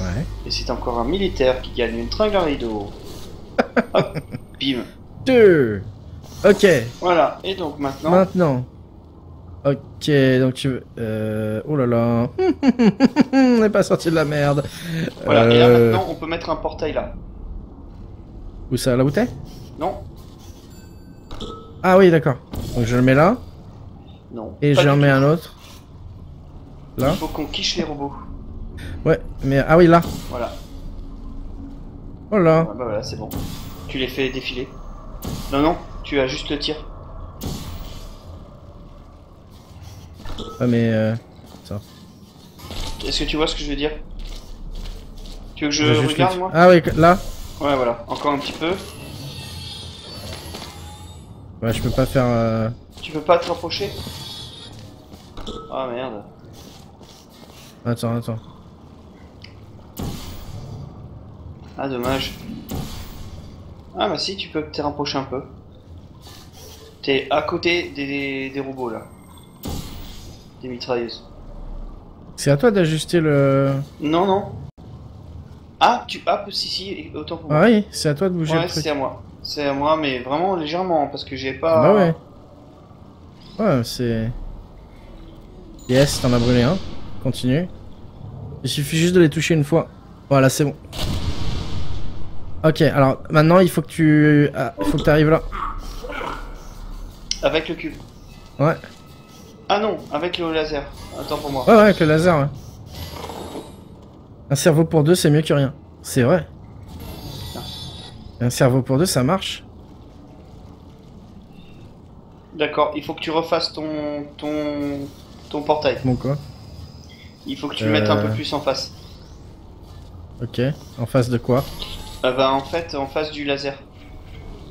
Ouais. Et c'est encore un militaire qui gagne une tringle à rideau. Hop, bim. 2. Ok. Voilà, et donc maintenant... Maintenant. Ok, donc tu veux... Oh là là. On n'est pas sorti de la merde. Voilà, et là maintenant, on peut mettre un portail là. Où ça? Là où t'es? Non? Ah oui, d'accord. Donc je le mets là. Non. Et pas j'en du mets tout. un autre. Là. Il faut qu'on quiche les robots. Ouais, mais... Ah oui, là. Voilà. Oh là. Ah bah voilà, c'est bon. Tu les fais défiler. Non, non, tu as juste le tir. Ah mais... Est-ce que tu vois ce que je veux dire? Tu veux que je j'ai juste regarde le- moi? Ah oui, là. Ouais, voilà, encore un petit peu. Ouais, je peux pas faire... Tu peux pas te rapprocher? Ah merde. Attends. Ah dommage. Ah bah si, tu peux te rapprocher un peu. T'es à côté des robots là. Des mitrailleuses. C'est à toi d'ajuster le... Non, non. Ah, si, autant pour moi. Ah oui, c'est à toi de bouger Ouais, le truc. c'est à moi. C'est à moi, mais vraiment légèrement, parce que j'ai pas... Bah ouais. Ouais, c'est... Yes, t'en as brûlé un. Continue. Il suffit juste de les toucher une fois. Voilà, c'est bon. Ok, alors maintenant il faut que tu... Ah, il faut que t'arrives là. Avec le cube. Ouais. Ah non, avec le laser. Attends pour moi. Ouais, avec le laser, ouais. Un cerveau pour deux, c'est mieux que rien. C'est vrai. Un cerveau pour deux, ça marche. D'accord, il faut que tu refasses ton portail. Bon quoi. Il faut que tu le mettes un peu plus en face. Ok. En face de quoi? Bah en fait, en face du laser.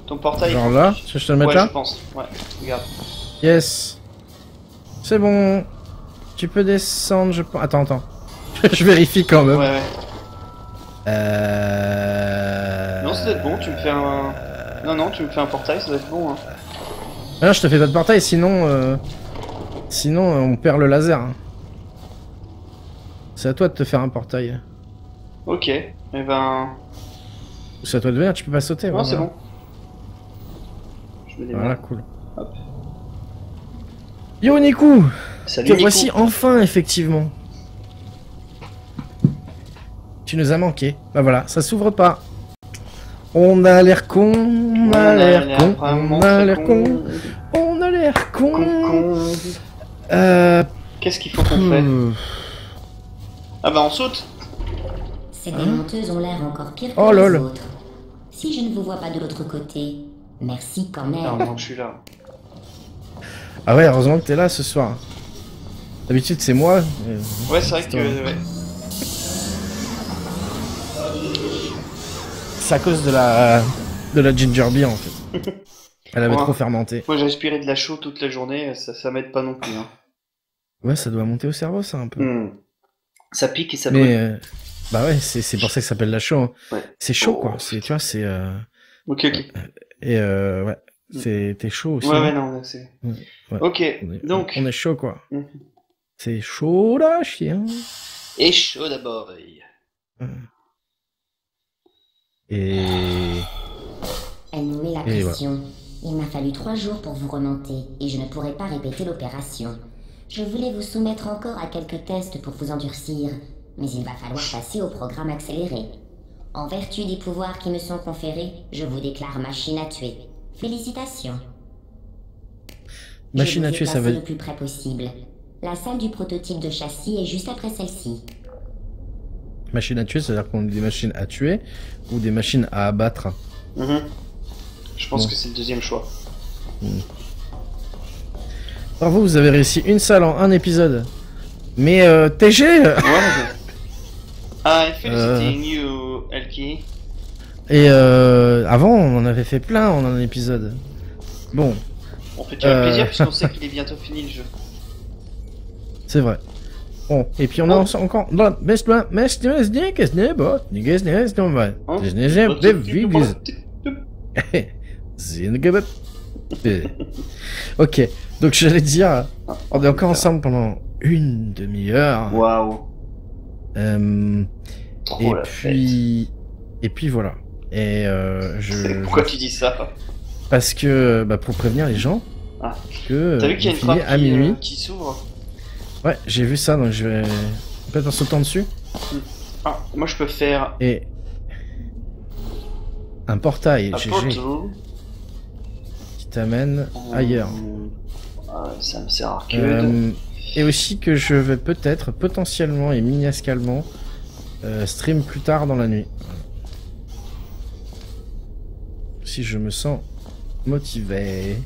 Ton portail... Genre il faut là? que Tu veux que je te le mette Ouais, là? je pense. Ouais, regarde. Yes. C'est bon. Tu peux descendre, je pense. Attends. je vérifie quand même. Ouais, ouais. Non, bon, tu me fais un... Non, tu me fais un portail, ça doit être bon. Hein. Ah non, je te fais pas de portail, sinon... Sinon, on perd le laser. Hein. C'est à toi de te faire un portail. Ok, et ben... C'est à toi de venir, tu peux pas sauter. Non, ouais, c'est voilà. bon. Je me démerde. Voilà, cool. Hop. Yo Niku, Salut te Nico. voici enfin, effectivement. Tu nous as manqué. Bah voilà, ça s'ouvre pas. On a l'air con, on a l'air con, on a l'air con, on a l'air con. Qu'est-ce qu'il faut qu'on fait? Ah bah on saute. Ces démonteuses ont l'air encore pires que Oh, les lol. autres. Si je ne vous vois pas de l'autre côté, merci quand même. Non, non, je suis là. Ah ouais, heureusement que t'es là ce soir. D'habitude c'est moi. Ouais, c'est vrai que... toi. Ouais. C'est à cause de la ginger beer en fait. Elle avait Ouais. trop fermenté. Moi j'ai respiré de la chaux toute la journée, ça m'aide pas non plus. Hein. Ouais, ça doit monter au cerveau ça un peu. Ça pique et ça Mais brûle. bah ouais, c'est pour ça que ça s'appelle la chaux. Hein. Ouais. C'est chaud quoi. C'est tu vois c'est Ok, ok. et ouais, t'es chaud aussi. Ouais, hein. ouais, non, c'est... Ouais. Ok, donc... on est chaud quoi. Mhm. C'est chaud là, chien. Et chaud d'abord. Et Elle nous met la Et pression. Il m'a fallu 3 jours pour vous remonter, et je ne pourrai pas répéter l'opération. Je voulais vous soumettre encore à quelques tests pour vous endurcir, mais il va falloir passer au programme accéléré. En vertu des pouvoirs qui me sont conférés, je vous déclare machine à tuer. Félicitations. machine à tuer, ça veut le plus près possible. La salle du prototype de châssis est juste après celle-ci. machine à tuer, c'est-à-dire qu'on a des machines à tuer ou des machines à abattre. Je pense Bon. que c'est le deuxième choix. Bravo, vous avez réussi une salle en un épisode. Mais TG Ouais. I'm feliciting you, Elki. Et avant, on en avait fait plein en un épisode. Bon, On fait avec plaisir puisqu'on sait qu'il est bientôt fini le jeu. c'est vrai. Bon, et puis on a encore... Ok, donc j'allais dire, on est encore ensemble pendant une demi-heure. Waouh. Et puis voilà. Et Pourquoi tu dis ça? parce que bah, pour prévenir les gens Ah. que T'as vu qu'il y a on une finit frappe à minuit. qui s'ouvre? Ouais, j'ai vu ça, donc je vais peut-être en sautant dessus. Ah, moi je peux faire Et un portail un GG portal. qui t'amène ailleurs. Ah, ça me sert à que Et aussi que je vais peut-être, potentiellement et miniascalement stream plus tard dans la nuit. Si je me sens motivé.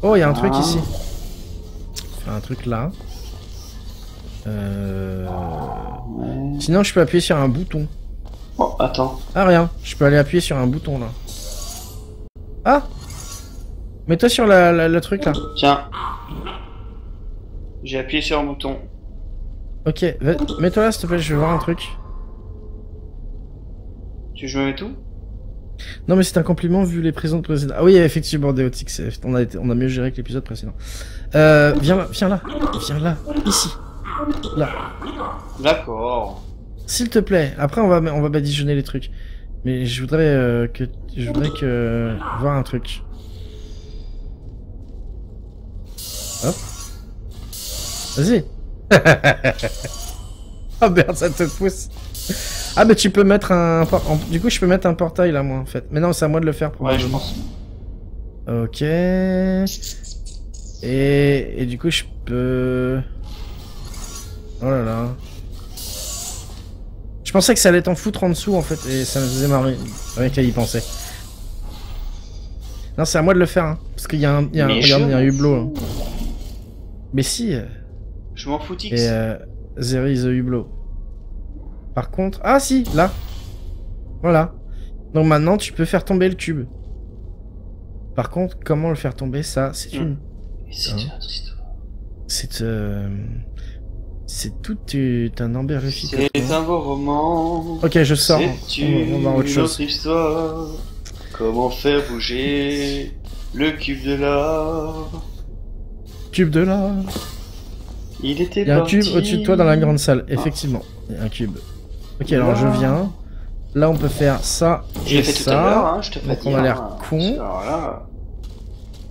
Oh, il y a un truc ici. Il y a un truc là. Sinon, je peux appuyer sur un bouton. Oh, attends. Ah, rien. Je peux aller appuyer sur un bouton là. Ah! Mets-toi sur le truc là. Tiens. J'ai appuyé sur un bouton. Ok, mets-toi là s'il te plaît, je vais voir un truc. Tu veux que je me mets tout? Non mais c'est un compliment vu les présents précédents. Ah oui, effectivement, Deotix, on a mieux géré que l'épisode précédent. Viens là, ici. Là. D'accord. S'il te plaît, après on va badigeonner les trucs. Mais je voudrais voir un truc. Hop. Vas-y. Oh merde, ça te pousse. Ah mais tu peux mettre du coup je peux mettre un portail là moi en fait. Mais non, c'est à moi de le faire pour Ouais, je pense. Ok. Et du coup je peux... Oh là là. Je pensais que ça allait t'en foutre en dessous en fait et ça me faisait marrer. Rien qu'à y penser. Non, c'est à moi de le faire hein. Parce qu'il y a un hublot. Hein. Mais si. Je m'en fous, Tix. Et there is a hublot. Par contre... Ah si, là. Voilà. Donc maintenant, tu peux faire tomber le cube. Par contre, comment le faire tomber, ça, c'est une... C'est une autre histoire. C'est tout un emberification. C'est un beau roman. Ok, je sors. C'est On va voir autre une chose. autre histoire. Comment faire bouger le cube de l'or? Cube de là. Il était Il y a un parti. cube au-dessus de toi dans la grande salle, effectivement. Il y a un cube. Ok, alors je viens. Là, on peut faire ça Je l'ai et fait tout à l'heure, ça. hein, je te fais Donc dire. on a l'air hein. con. Alors là,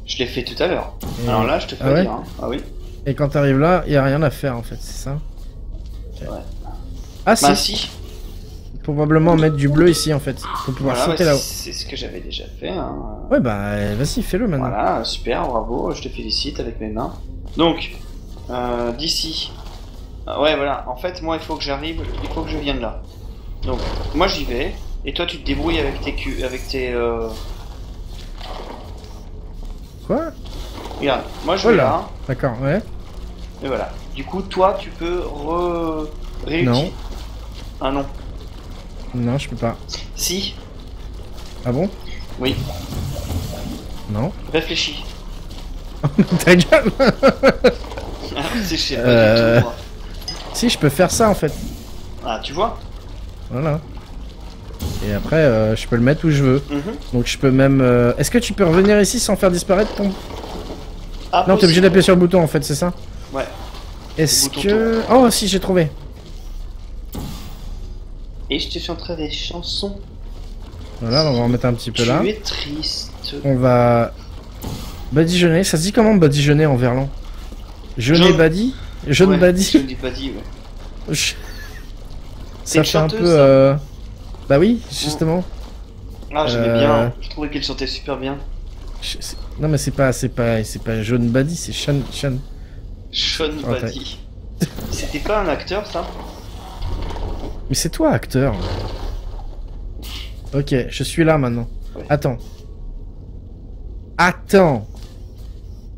je l'ai fait tout à l'heure. Et- Alors là, je te fais Ah ouais dire. Hein. Ah oui. Et quand t'arrives là, il y a rien à faire en fait, c'est ça? Ok. Ouais. Ah si, Bah si. probablement mettre du bleu ici en fait, pour pouvoir Voilà, sauter bah, là-haut. c'est ce que j'avais déjà fait. Hein. Ouais bah vas-y, fais-le maintenant. Voilà, super, bravo, je te félicite avec mes mains. Donc, d'ici. Ouais, voilà, en fait, moi, il faut que j'arrive, il faut que je vienne là. Donc, moi, j'y vais, et toi, tu te débrouilles avec tes avec tes... Quoi? Regarde, moi, je Oh vais là. là, D'accord, ouais. et voilà. Du coup, toi, tu peux réutiliser. Non. Ah non. Non, je peux pas. Si, Ah bon? oui, Non. réfléchis. Ta gueule. Ah, je sais pas du tout, moi. Si, je peux faire ça en fait. Ah, tu vois? Voilà. Et après, je peux le mettre où je veux. Mhm. Donc je peux même... Est-ce que tu peux revenir ici sans faire disparaître ton... Ah, Non, t'es obligé possible. d'appuyer sur le bouton en fait, c'est ça? Ouais. Est-ce bouton que... Oh si, j'ai trouvé. Et je te chanterai des chansons. Voilà, on va en remettre un petit peu là. Tu es triste. On va... Badigeonner, ça se dit comment badigeonner en verlan? Jeûner Jaune. badi? Jaune Ouais, badi? Je ne dis pas dit, ouais. Je- C'est Ça une fait un chanteuse, peu... ça Bah oui, justement. Ah, j'aimais bien. Je trouvais qu'elle chantait super bien. Non mais c'est pas jaune badi, c'est Sean. Sean Ah, Badi. C'était pas un acteur, ça? Mais c'est toi acteur. Ok, je suis là maintenant. Ouais. Attends. Attends.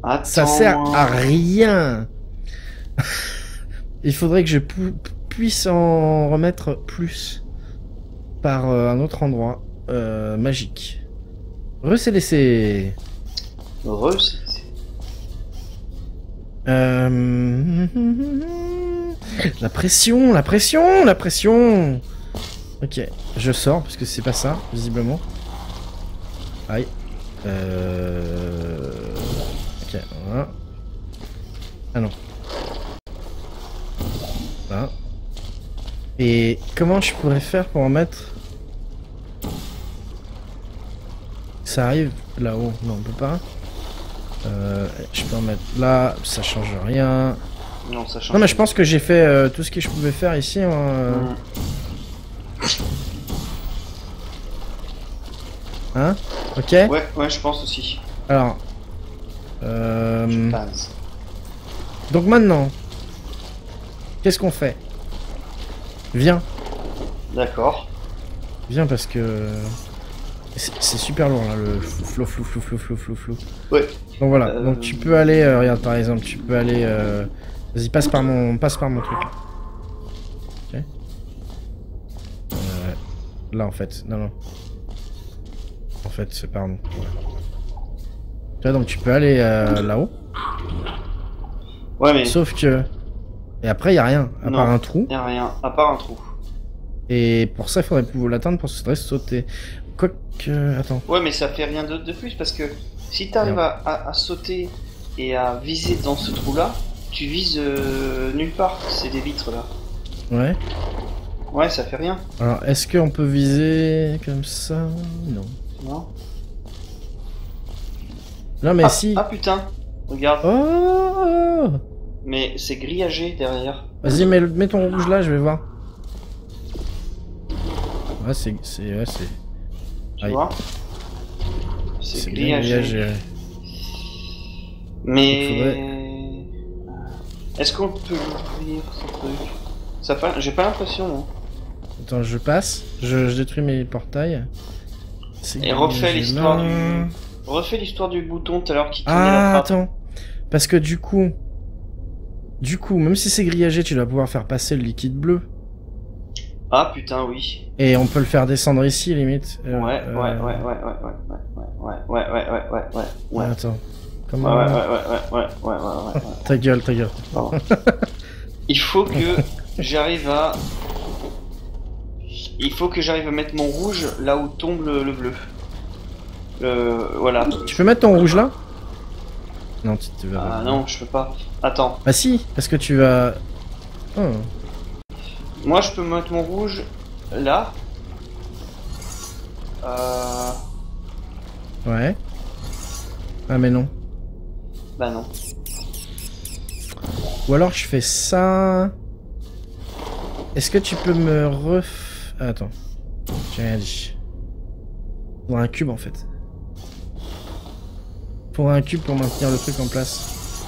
Attends. Ça sert à rien. Il faudrait que je puisse en remettre plus par un autre endroit magique. Recélessé. La pression, la pression, la pression. Ok, je sors parce que c'est pas ça, visiblement. Aïe. Ok, voilà. Ah non. Là. Et comment je pourrais faire pour en mettre... Ça arrive là-haut. Non, on peut pas. Je peux en mettre là, ça change rien. Non, ça change. Non, mais je pense que j'ai fait tout ce que je pouvais faire ici. Hein? Ok? Ouais, je pense aussi. Alors. Je pense. Donc maintenant, qu'est-ce qu'on fait? Viens. D'accord. Viens parce que... C'est super lourd là, le flou. Ouais. Donc voilà, donc tu peux aller, regarde par exemple, tu peux aller... Vas-y, passe par mon truc. Ok. Là en fait, non. En fait, c'est par nous. Voilà. Tu vois, donc tu peux aller là-haut. Ouais, mais. Sauf que... Et après, y a rien, à part un trou. Y'a rien, à part un trou. Et pour ça, il faudrait pouvoir l'atteindre pour que ça faudrait sauter. Quoique... Attends. Ouais, mais ça fait rien d'autre de plus parce que si t'arrives à sauter et à viser dans ce trou-là, tu vises nulle part. C'est des vitres là. Ouais. Ouais, ça fait rien. Alors, est-ce qu'on peut viser comme ça? Non. Non. Non, mais si. Ah putain, regarde. Oh! Mais c'est grillagé derrière. Vas-y, mets ton rouge là, je vais voir. Ouais, c'est... Tu Aïe. vois? C'est grillagé. grillagé. Mais est-ce qu'on peut l'ouvrir ce truc? Ça pas... J'ai pas l'impression, non. Attends, je passe. Je détruis mes portails. Et refais l'histoire du bouton tout à l'heure qui tenait la Ah, frappe. attends. Parce que du coup, même si c'est grillagé, tu dois pouvoir faire passer le liquide bleu. Ah putain, oui. Et on peut le faire descendre ici, limite. Ouais. Attends. Comment... Ouais. Ta gueule. Pardon. Il faut que j'arrive à... mettre mon rouge là où tombe le bleu. Voilà. Tu peux mettre ton rouge là? Non, tu vas. Ah non, je peux pas. Attends. Bah si, parce que tu vas. Oh. Moi, je peux mettre mon rouge là. Ouais. Ah mais non. Bah non. Ou alors je fais ça. Est-ce que tu peux me Attends. J'ai rien dit. Pour un cube en fait. Pour un cube pour maintenir le truc en place.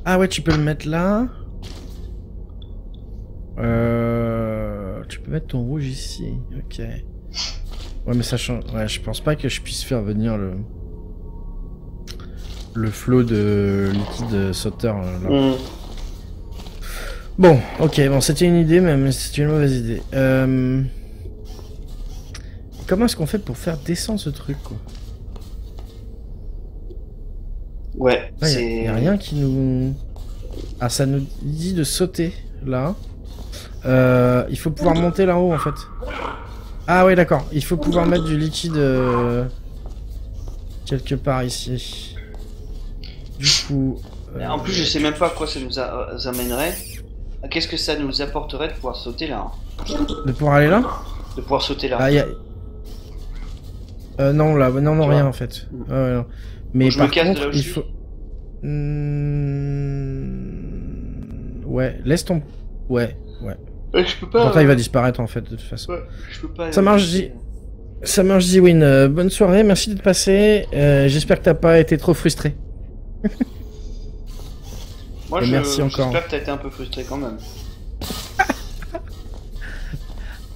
Ah ouais, tu peux le mettre là. Tu peux mettre ton rouge ici. Ok. Ouais, mais ça change. Ouais, je pense pas que je puisse faire venir le flot de liquide sauteur là. Bon, ok, bon, c'était une idée, mais c'était une mauvaise idée. Comment est-ce qu'on fait pour faire descendre ce truc, quoi? Ouais, ah, y a rien qui nous... Ah, ça nous dit de sauter, là. Il faut pouvoir monter là-haut, en fait. Ah ouais, d'accord. Il faut pouvoir mettre du liquide... quelque part ici. Du coup... En plus, je sais même pas à quoi ça nous amènerait. Qu'est-ce que ça nous apporterait de pouvoir sauter là? De pouvoir aller là? De pouvoir sauter là. Ah, y a... non, là, non, rien en fait. Ouais, non. Mais par contre, il faut... Ouais, laisse ton... Ouais. Je peux pas... Pourtant, il va disparaître en fait, de toute façon. Ouais, je peux pas... Ça marche, Zwin. Bonne soirée, merci d'être passé. J'espère que t'as pas été trop frustré. Moi, merci encore. J'espère que t'as été un peu frustré quand même.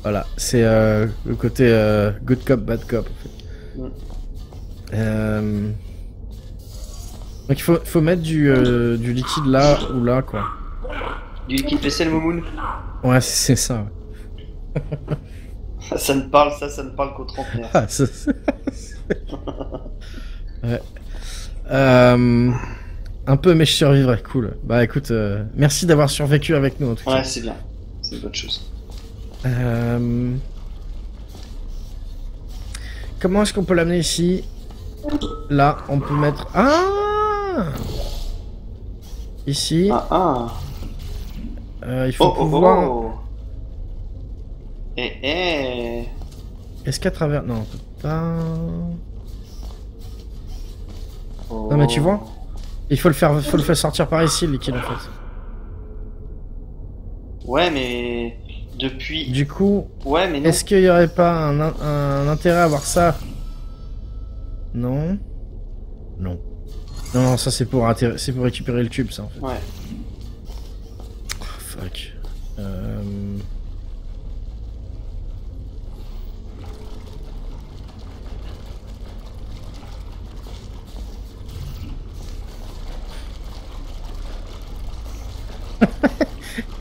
Voilà, c'est le côté good cop, bad cop. En fait. Donc il faut mettre du liquide là ou là, quoi. Du liquide vaisselle, Momoun? Ouais, c'est ça. Ouais. ça ne parle qu'au trentenaire. Ah, ouais. Un peu, mais je survivrai, cool. Bah écoute, merci d'avoir survécu avec nous en tout cas. Ouais, c'est bien, c'est une bonne chose. Comment est-ce qu'on peut l'amener ici? Là, on peut mettre... Ah! Ici. Il faut pouvoir... Est-ce qu'à travers... Non, on peut pas... Non mais tu vois? Il faut le faire sortir par ici, le liquide en fait. Ouais, mais... Depuis... Du coup... Ouais, mais non. Est-ce qu'il y aurait pas un intérêt à avoir ça? Non. Non. Non, ça c'est pour récupérer le tube, ça en fait. Ouais. Oh, fuck.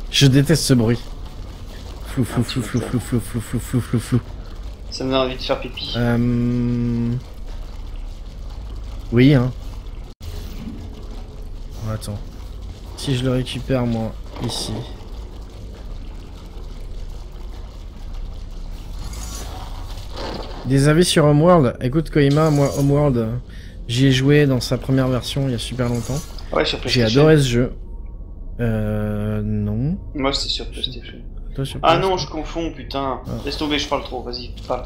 Je déteste ce bruit. Flou. Ça me donne envie de faire pipi. Oui, hein. Oh, attends. Si je le récupère, moi, ici. Des avis sur Homeworld? Écoute, Koima, moi, Homeworld, j'y ai joué dans sa première version il y a super longtemps. Ouais, sur PlayStation. J'ai adoré ce jeu. Non. Moi, c'était sur PlayStation. Toi, sur ah non, je confonds, putain. Laisse tomber, je parle trop, vas-y, parle.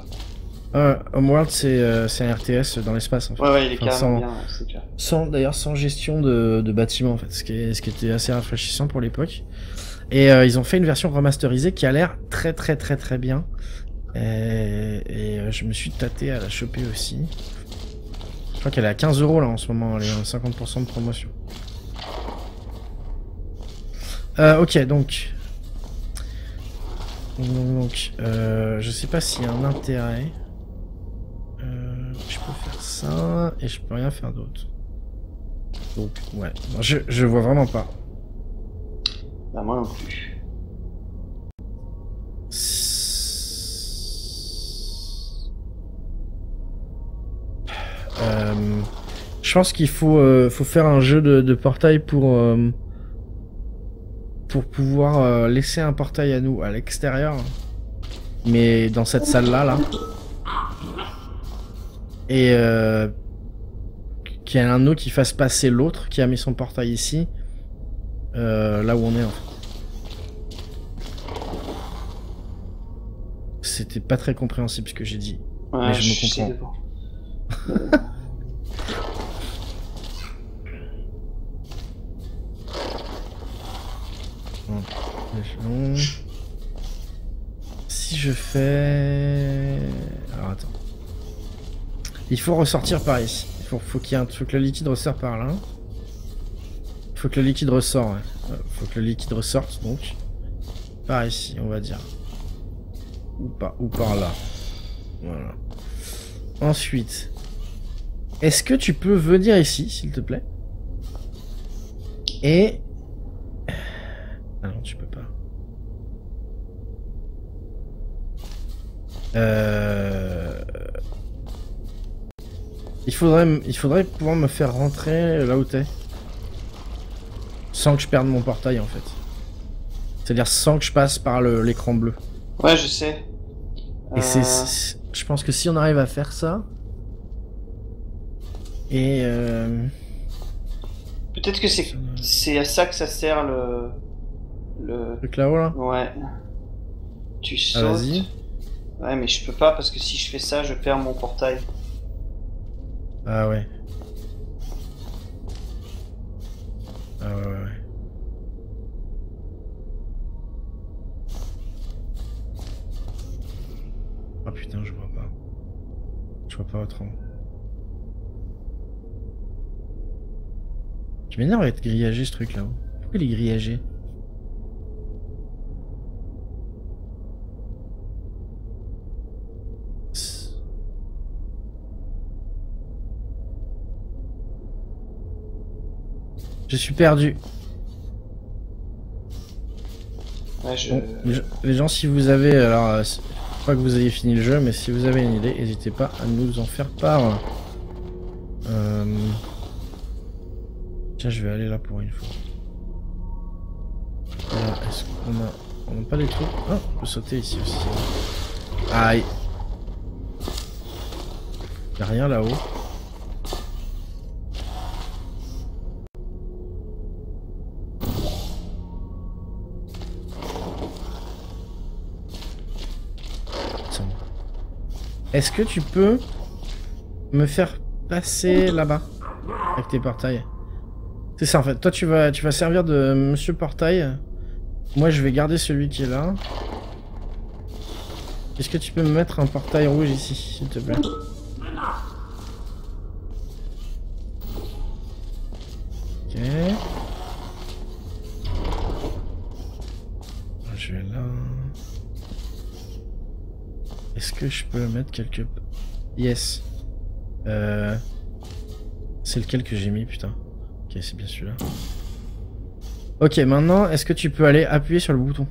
Homeworld, c'est un RTS dans l'espace en fait. Ouais, il est carrément bien, c'est clair. D'ailleurs, sans gestion de bâtiment en fait, ce qui était assez rafraîchissant pour l'époque. Et ils ont fait une version remasterisée qui a l'air très bien. Et je me suis tâté à la choper aussi. Je crois qu'elle est à 15 € là en ce moment, elle est à 50% de promotion. Ok, donc je sais pas s'il y a un intérêt. Je peux faire ça et je peux rien faire d'autre. Donc ouais, je vois vraiment pas. Bah moi non plus. Je pense qu'il faut faire un jeu de portail pour pouvoir laisser un portail à nous à l'extérieur mais dans cette salle-là, là. Et qu'il y a un autre qui fasse passer l'autre qui a mis son portail ici. Là où on est en fait. C'était pas très compréhensible ce que j'ai dit. Ouais, mais je me comprends. Si je fais... Alors attends. Il faut ressortir par ici. Faut qu'il y ait un... Faut que le liquide ressorte par là. Faut que le liquide ressort. Ouais. Faut que le liquide ressorte donc. Par ici, on va dire. Ou par là. Voilà. Ensuite. Est-ce que tu peux venir ici, s'il te plaît? Et... Ah non, tu peux pas. Il faudrait pouvoir me faire rentrer là où t'es. Sans que je perde mon portail en fait. C'est-à-dire sans que je passe par l'écran bleu. Ouais, je sais. Et je pense que si on arrive à faire ça... Et peut-être que c'est à ça que ça sert le truc là-haut là. Ouais. Tu sautes. Ah, vas-y. Ouais, mais je peux pas parce que si je fais ça, je perds mon portail. Ah ouais. Ah ouais. Ah putain, je vois pas. Je vois pas autrement. Tu m'énerve d'être grillagé ce truc là-haut. Pourquoi il est grillagé? Je suis perdu. Ouais, Bon, les gens, si vous avez... Alors, pas que vous ayez fini le jeu, mais si vous avez une idée, n'hésitez pas à nous en faire part. Tiens, je vais aller là pour une fois. Voilà, est-ce qu'on a... On n'a pas des trucs... Ah, on peut sauter ici aussi. Aïe. Y'a rien là-haut. Est-ce que tu peux me faire passer là-bas avec tes portails? C'est ça en fait. Toi tu vas servir de monsieur portail. Moi je vais garder celui qui est là. Est-ce que tu peux me mettre un portail rouge ici, s'il te plaît? Ok. Je vais là. Est-ce que je peux mettre quelque... Yes. C'est lequel que j'ai mis, putain. Ok, c'est bien celui-là. Ok, maintenant, est-ce que tu peux aller appuyer sur le bouton?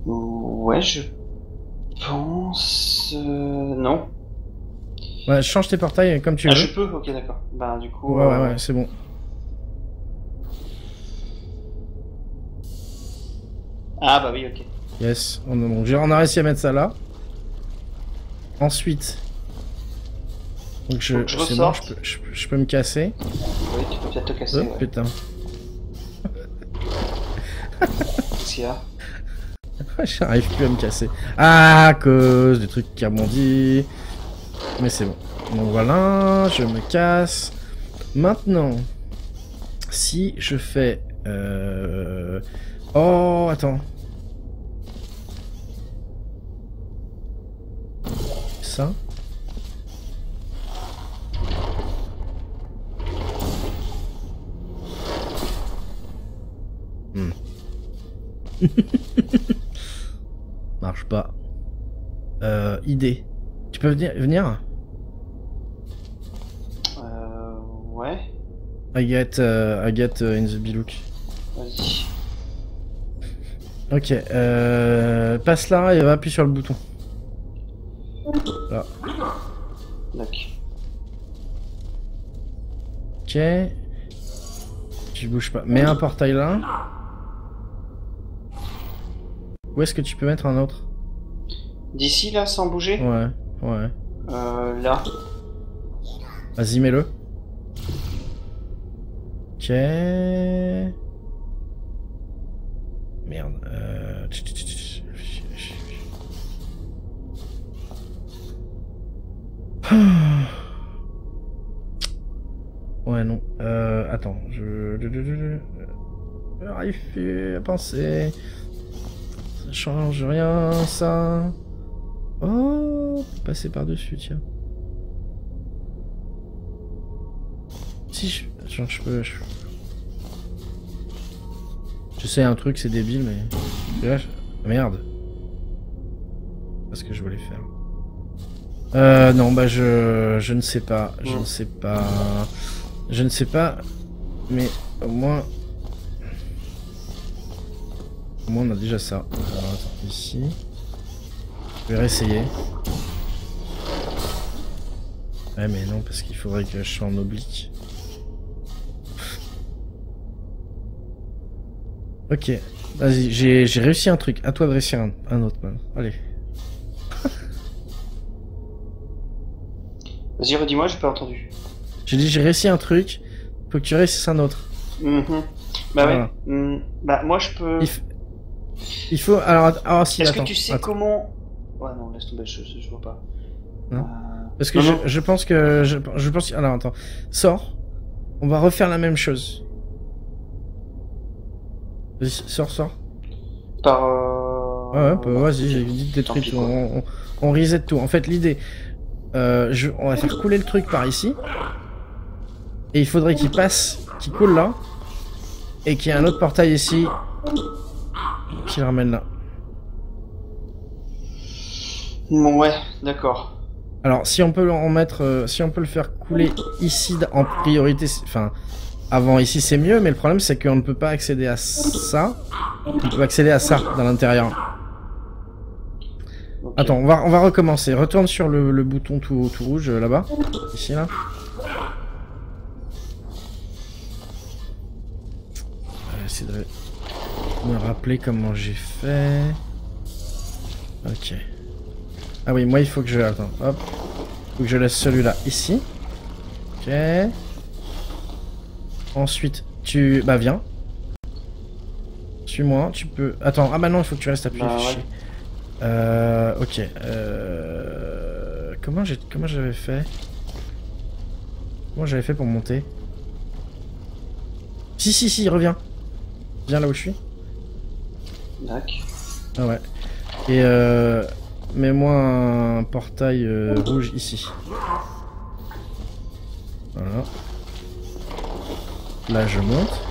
Ouais, je pense... Non. Ouais, change tes portails comme tu veux. Ah, je peux? Ok, d'accord. Bah, du coup... Ouais, c'est bon. Ah, bah oui, ok. Yes, on a réussi à mettre ça là. Ensuite... Donc je bon, je peux me casser. Oui, tu peux peut-être te casser. Oh, ouais. Putain. Qu'est-ce qu'il y a? J'arrive plus à me casser. À cause du truc qui rebondit. Mais c'est bon. Donc voilà, je me casse. Maintenant, si je fais... Oh, attends. Ça. Marche pas. Idée. Tu peux venir? Ouais. I get in the Bilouk. Vas-y. Ok, passe là et va appuyer sur le bouton. Là. D'accord. Ok. Tu bouges pas. Mets un portail là. Où est-ce que tu peux mettre un autre? D'ici là, sans bouger? Ouais, ouais. Là. Vas-y, mets-le. Ok. Merde. Ouais, non. Attends. J'arrive plus à penser. Ça change rien, ça. Oh, passer par-dessus, tiens. Si je peux. Je sais un truc, c'est débile, mais. Là, merde. C'est ce que je voulais faire. Non, bah je ne sais pas. Je ne sais pas. Je ne sais pas. Mais au moins. Au moins on a déjà ça. Alors attends, ici. Je vais réessayer. Ouais mais non parce qu'il faudrait que je sois en oblique. Ok. Vas-y, j'ai réussi un truc. À toi de réussir un autre. Allez. Vas-y, redis-moi, j'ai pas entendu. J'ai dit j'ai réussi un truc. Faut que tu réussisses un autre. Bah voilà. Ouais. Bah moi je peux... Il faut... Alors si, est-ce que tu sais comment... Ouais non, laisse tomber, je vois pas. Non. Parce que je pense que... Je pense... Alors attends. Sors. On va refaire la même chose. Vas-y, sors. Par... Ouais, bah, vas-y, j'ai dit détruire tout. On reset tout. En fait, l'idée... on va faire couler le truc par ici. Et il faudrait qu'il passe, qu'il coule là. Et qu'il y ait un autre portail ici. Qui le ramène là. Ouais, d'accord. Alors, si on peut en mettre... si on peut le faire couler ici en priorité... Enfin, avant ici c'est mieux, mais le problème c'est qu'on ne peut pas accéder à ça. On peut accéder à ça dans l'intérieur. Okay. Attends, on va recommencer. Retourne sur le bouton tout rouge là-bas. Ici, là. Je vais essayer de me rappeler comment j'ai fait. Ok. Ah oui, moi il faut que je... Attends, hop. Faut que je laisse celui-là ici. Ok. Ensuite, tu... Bah viens. Suis-moi, tu peux... Attends, ah bah non, il faut que tu restes appuyé. Ouais. Ok. Comment j'avais fait? Comment j'avais fait pour monter? Si, reviens. Viens là où je suis. D'accord. Ah ouais. Et mets-moi un portail rouge ici. Voilà. Là je monte.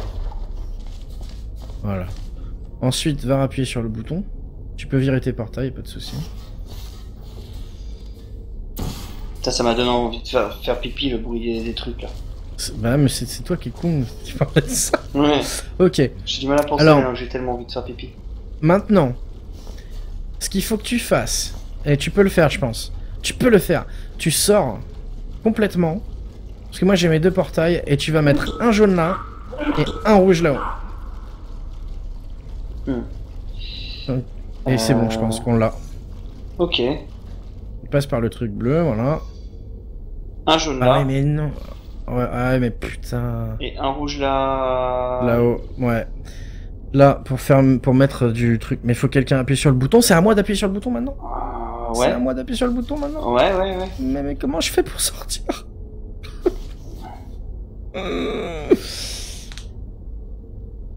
Voilà. Ensuite va appuyer sur le bouton. Tu peux virer tes portails, pas de soucis. Ça m'a donné envie de faire pipi le bruit des trucs là. Bah mais c'est toi qui es con, tu parlais de ça. Ouais. Ok. J'ai du mal à penser alors que j'ai tellement envie de faire pipi. Maintenant, ce qu'il faut que tu fasses, et tu peux le faire je pense, tu peux le faire, tu sors complètement, parce que moi j'ai mes deux portails, et tu vas mettre un jaune là, et un rouge là-haut. Et c'est bon, je pense qu'on l'a. Ok. Il passe par le truc bleu, voilà. Un jaune là. Ah ouais, mais non. Ouais, mais putain. Et un rouge là. Là-haut, ouais. Là, pour mettre du truc. Mais faut que quelqu'un appuie sur le bouton. C'est à moi d'appuyer sur le bouton maintenant? Ouais. C'est à moi d'appuyer sur le bouton maintenant? Ouais. Mais comment je fais pour sortir? Comment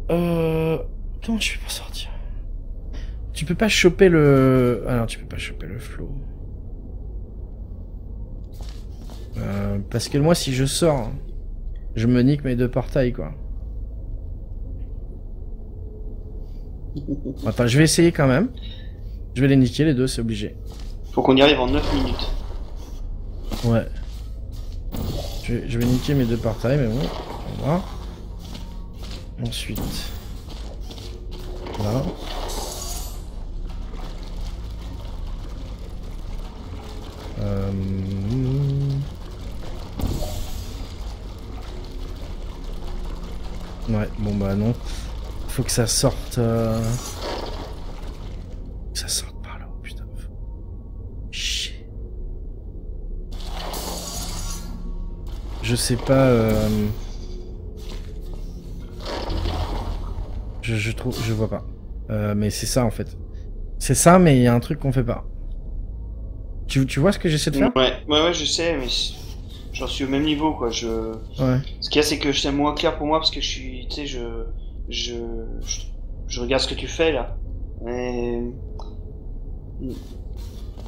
je fais pour sortir? Tu peux pas choper le... Ah non, tu peux pas choper le flow. Parce que moi, si je sors, je me nique mes deux portails, quoi. Attends, je vais essayer quand même. Je vais les niquer, les deux, c'est obligé. Faut qu'on y arrive en 9 minutes. Ouais. Je vais niquer mes deux portails, mais bon, on va voir. Ensuite... Là. Ouais, bon bah non. Faut que ça sorte... Je sais pas. Je trouve, je vois pas. Mais c'est ça en fait. C'est ça, mais il y a un truc qu'on fait pas. Tu vois ce que j'essaie de faire? Ouais, je sais, mais j'en suis au même niveau, quoi. Ouais. Ce qu'il y a, c'est que c'est moins clair pour moi parce que je suis, tu sais, je, je regarde ce que tu fais là. Mais...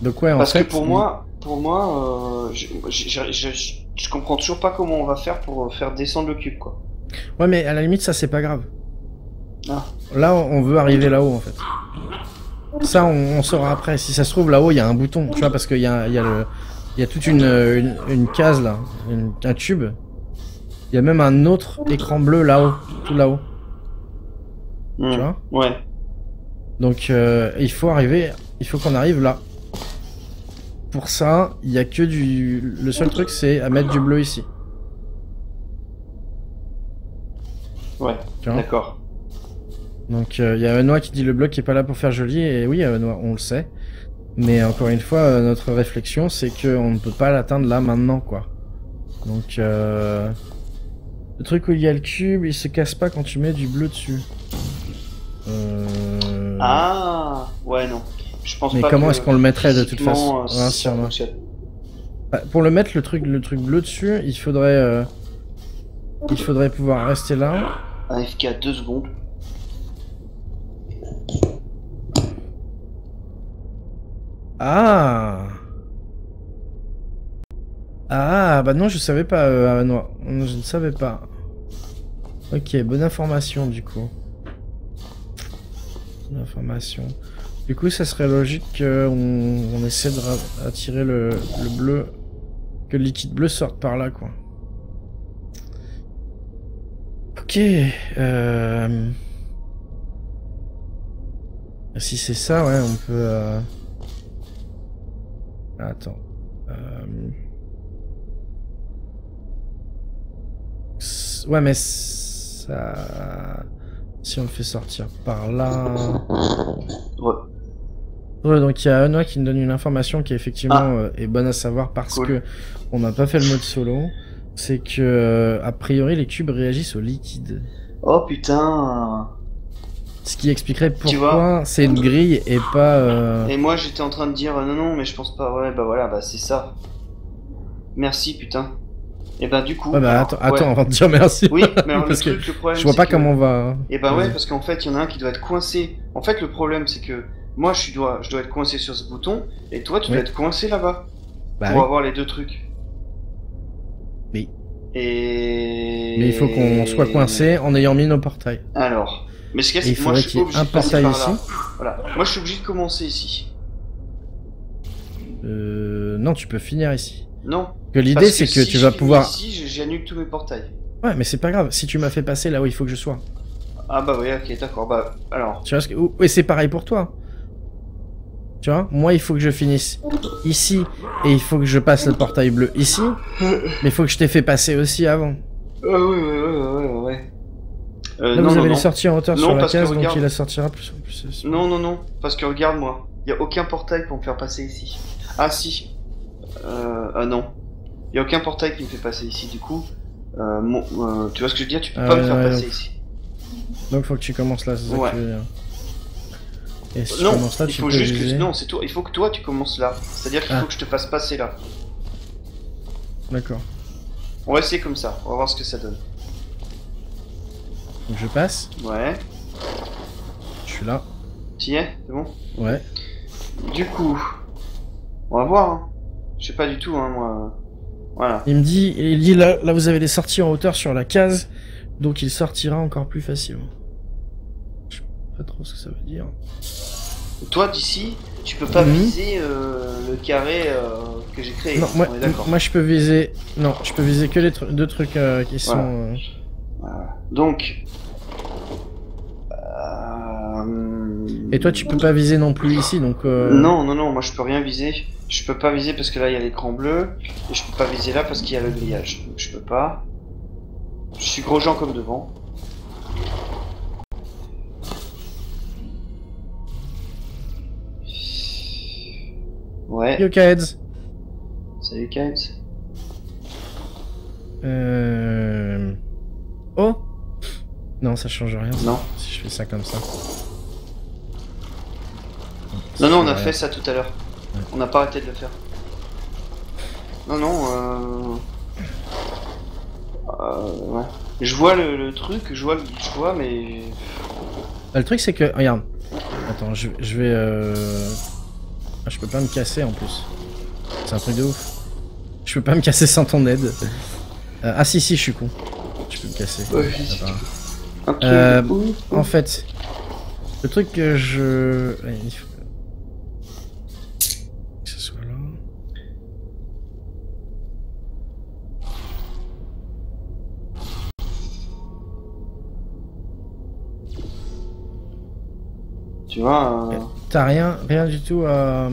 Donc ouais, en Parce fait. que pour moi, je comprends toujours pas comment on va faire pour faire descendre le cube, quoi. Ouais, mais à la limite, ça c'est pas grave. Ah. Là, on veut arriver là-haut en fait. Ça, on saura après. Si ça se trouve là-haut, il y a un bouton. Tu vois, parce qu'il y a toute une case là, un tube. Il y a même un autre écran bleu là-haut, tout là-haut. Tu vois? Ouais. Donc il faut qu'on arrive là. Pour ça, il y a que le seul truc, c'est à mettre du bleu ici. Ouais. D'accord. Donc il y a Benoît qui dit le bloc est pas là pour faire joli, et oui, Benoît, on le sait. Mais encore une fois, notre réflexion, c'est qu'on ne peut pas l'atteindre là maintenant, quoi. Donc le truc où il y a le cube, il se casse pas quand tu mets du bleu dessus. Ah, ouais, non. Je pense mais pas comment que est-ce qu'on le mettrait de toute façon? ça sûrement. fonctionne. Pour le mettre, le truc bleu dessus, il faudrait pouvoir rester là. Un FK 2 secondes. Ah. Ah, bah non, je savais pas, non, je ne savais pas. Ok, bonne information du coup. Bonne information. Du coup, ça serait logique qu'on essaie d'attirer le bleu, que le liquide bleu sorte par là, quoi. Ok. Si c'est ça, ouais, on peut... Attends. Ouais, mais ça... Si on le fait sortir par là... Ouais. Ouais, donc il y a Benoît qui me donne une information qui effectivement est bonne à savoir parce que on n'a pas fait le mode solo. C'est que, a priori, les cubes réagissent au liquide. Oh putain. Ce qui expliquerait pourquoi c'est une grille et pas... Et moi j'étais en train de dire non, mais je pense pas. Ouais, bah voilà, bah c'est ça. Merci, putain. Et bah du coup... Ouais, bah attends, on va te dire merci. Oui, mais alors, parce que le problème, je vois pas comment on va... Et bah ouais, parce qu'en fait, il y en a un qui doit être coincé. En fait, le problème, c'est que moi, je dois être coincé sur ce bouton, et toi, tu dois être coincé là-bas. Bah pour avoir les deux trucs. Oui. Mais il faut qu'on soit coincé en ayant mis nos portails. Alors... Mais ce qu'il y a, c'est il que moi, je suis obligé un de passer portail par ici. là. Voilà. Moi, je suis obligé de commencer ici. Non, tu peux finir ici. Non. Que l'idée, c'est que si tu vas pouvoir... Ici, j'annule tous mes portails. Ouais, mais c'est pas grave. Si tu m'as fait passer là où il faut que je sois. Ah bah oui, ok, d'accord. Bah, alors... Tu vois ce que... Et c'est pareil pour toi. Tu vois, moi, il faut que je finisse ici, et il faut que je passe le portail bleu ici, mais il faut que je t'ai fait passer aussi avant. Ouais. Là, non, vous avez non. les sorties en hauteur sur la case, regarde... donc il la sortira plus. Non, parce que regarde-moi, il y a aucun portail pour me faire passer ici. Ah si. Ah non. Il y a aucun portail qui me fait passer ici, du coup. Tu vois ce que je veux dire? Tu peux pas me faire passer ici. Donc faut que tu commences là, c'est ça que tu veux dire. Et si tu non, commences là, il tu faut peux juste viser. que... Non, c'est toi. Il faut que toi tu commences là. C'est-à-dire qu'il faut que je te fasse passer là. D'accord. On va essayer comme ça. On va voir ce que ça donne. Donc je passe. Ouais. Je suis là. T'y es? C'est bon? Ouais. Du coup, on va voir. Hein. Je sais pas du tout, hein, moi. Voilà. Il dit là vous avez les sorties en hauteur sur la case, donc il sortira encore plus facilement. Je sais pas trop ce que ça veut dire. Toi d'ici, tu peux pas viser le carré que j'ai créé. Non, moi je peux viser. Non, je peux viser que les deux trucs qui sont. Voilà. Donc. Et toi tu peux pas viser non plus ici, donc. Non, moi je peux rien viser. Je peux pas viser parce que là il y a l'écran bleu, et je peux pas viser là parce qu'il y a le grillage. Donc je peux pas. Je suis gros Jean comme devant. Ouais. Yo Kaeds. Salut Kaeds. Oh! Non, ça change rien. Non. Si je fais ça comme ça. Non, on a fait ça tout à l'heure. Ouais. On n'a pas arrêté de le faire. Non, ouais. Je vois le truc, je vois, mais... Le truc, c'est que... Regarde. Attends, je vais... Ah, je peux pas me casser, en plus. C'est un truc de ouf. Je peux pas me casser sans ton aide. Ah si, je suis con. Je peux me casser. Ouais, en fait... Le truc que je... Il faut... Que ce soit là... Tu vois... T'as rien du tout à...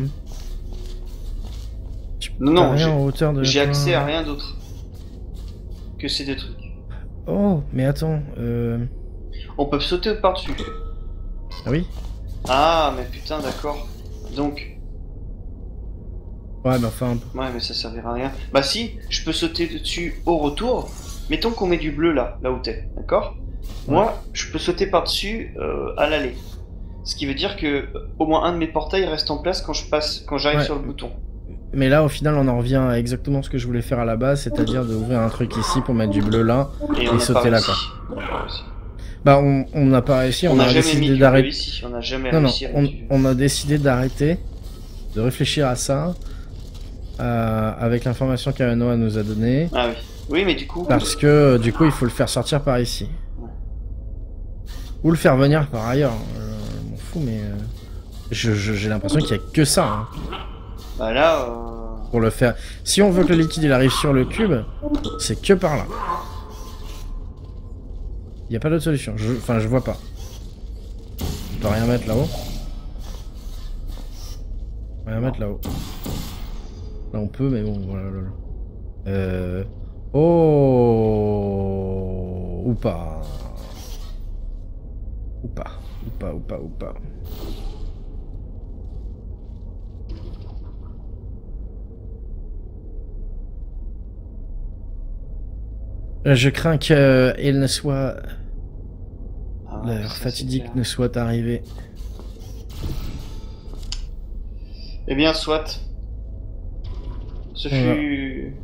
Non, rien en hauteur de... j'ai accès à rien d'autre. Que ces deux trucs. Oh, mais attends, On peut sauter par-dessus. Ah oui? Ah, mais putain, d'accord. Donc... Ouais, mais enfin... Ouais, mais ça servira à rien. Bah si, je peux sauter dessus au retour. Mettons qu'on met du bleu là où t'es, d'accord? Ouais. Moi, je peux sauter par-dessus à l'aller. Ce qui veut dire que au moins un de mes portails reste en place quand j'arrive sur le bouton. Mais là, au final, on en revient à exactement ce que je voulais faire à la base, c'est-à-dire d'ouvrir un truc ici pour mettre du bleu là et sauter là, quoi. Bah, on n'a pas réussi, on a décidé d'arrêter. On a jamais réussi. On a décidé d'arrêter, de réfléchir à ça, avec l'information qu'Anoa nous a donnée. Ah oui. Oui, mais du coup... Parce que, du coup, il faut le faire sortir par ici. Ouais. Ou le faire venir par ailleurs. Je m'en fous, mais... j'ai l'impression qu'il n'y a que ça. Hein. Bah là... Pour le faire. Si on veut que le liquide il arrive sur le cube, c'est que par là. Il n'y a pas d'autre solution. Enfin, je vois pas. On peut rien mettre là-haut. Rien mettre là-haut. Là, on peut, mais bon, voilà. Oh. Ou pas. Ou pas. Je crains qu'elle ne soit... L'heure fatidique ne soit arrivée. Eh bien, soit. Ce fut...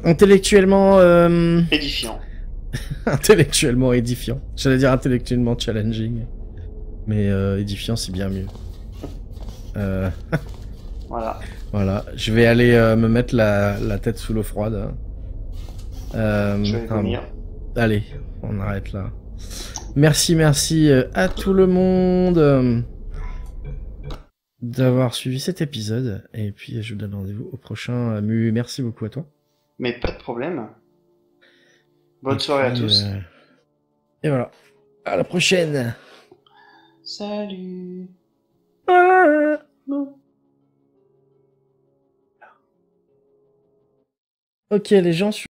Intellectuellement... édifiant. Intellectuellement édifiant. J'allais dire intellectuellement challenging. Mais édifiant, c'est bien mieux. Voilà. Voilà, je vais aller me mettre la tête sous l'eau froide. Je vais venir. Allez, on arrête là. Merci à tout le monde d'avoir suivi cet épisode. Et puis je vous donne rendez-vous au prochain. Mu, merci beaucoup à toi. Mais pas de problème. Bonne soirée à tous. Et voilà. À la prochaine. Salut. Ok, les gens...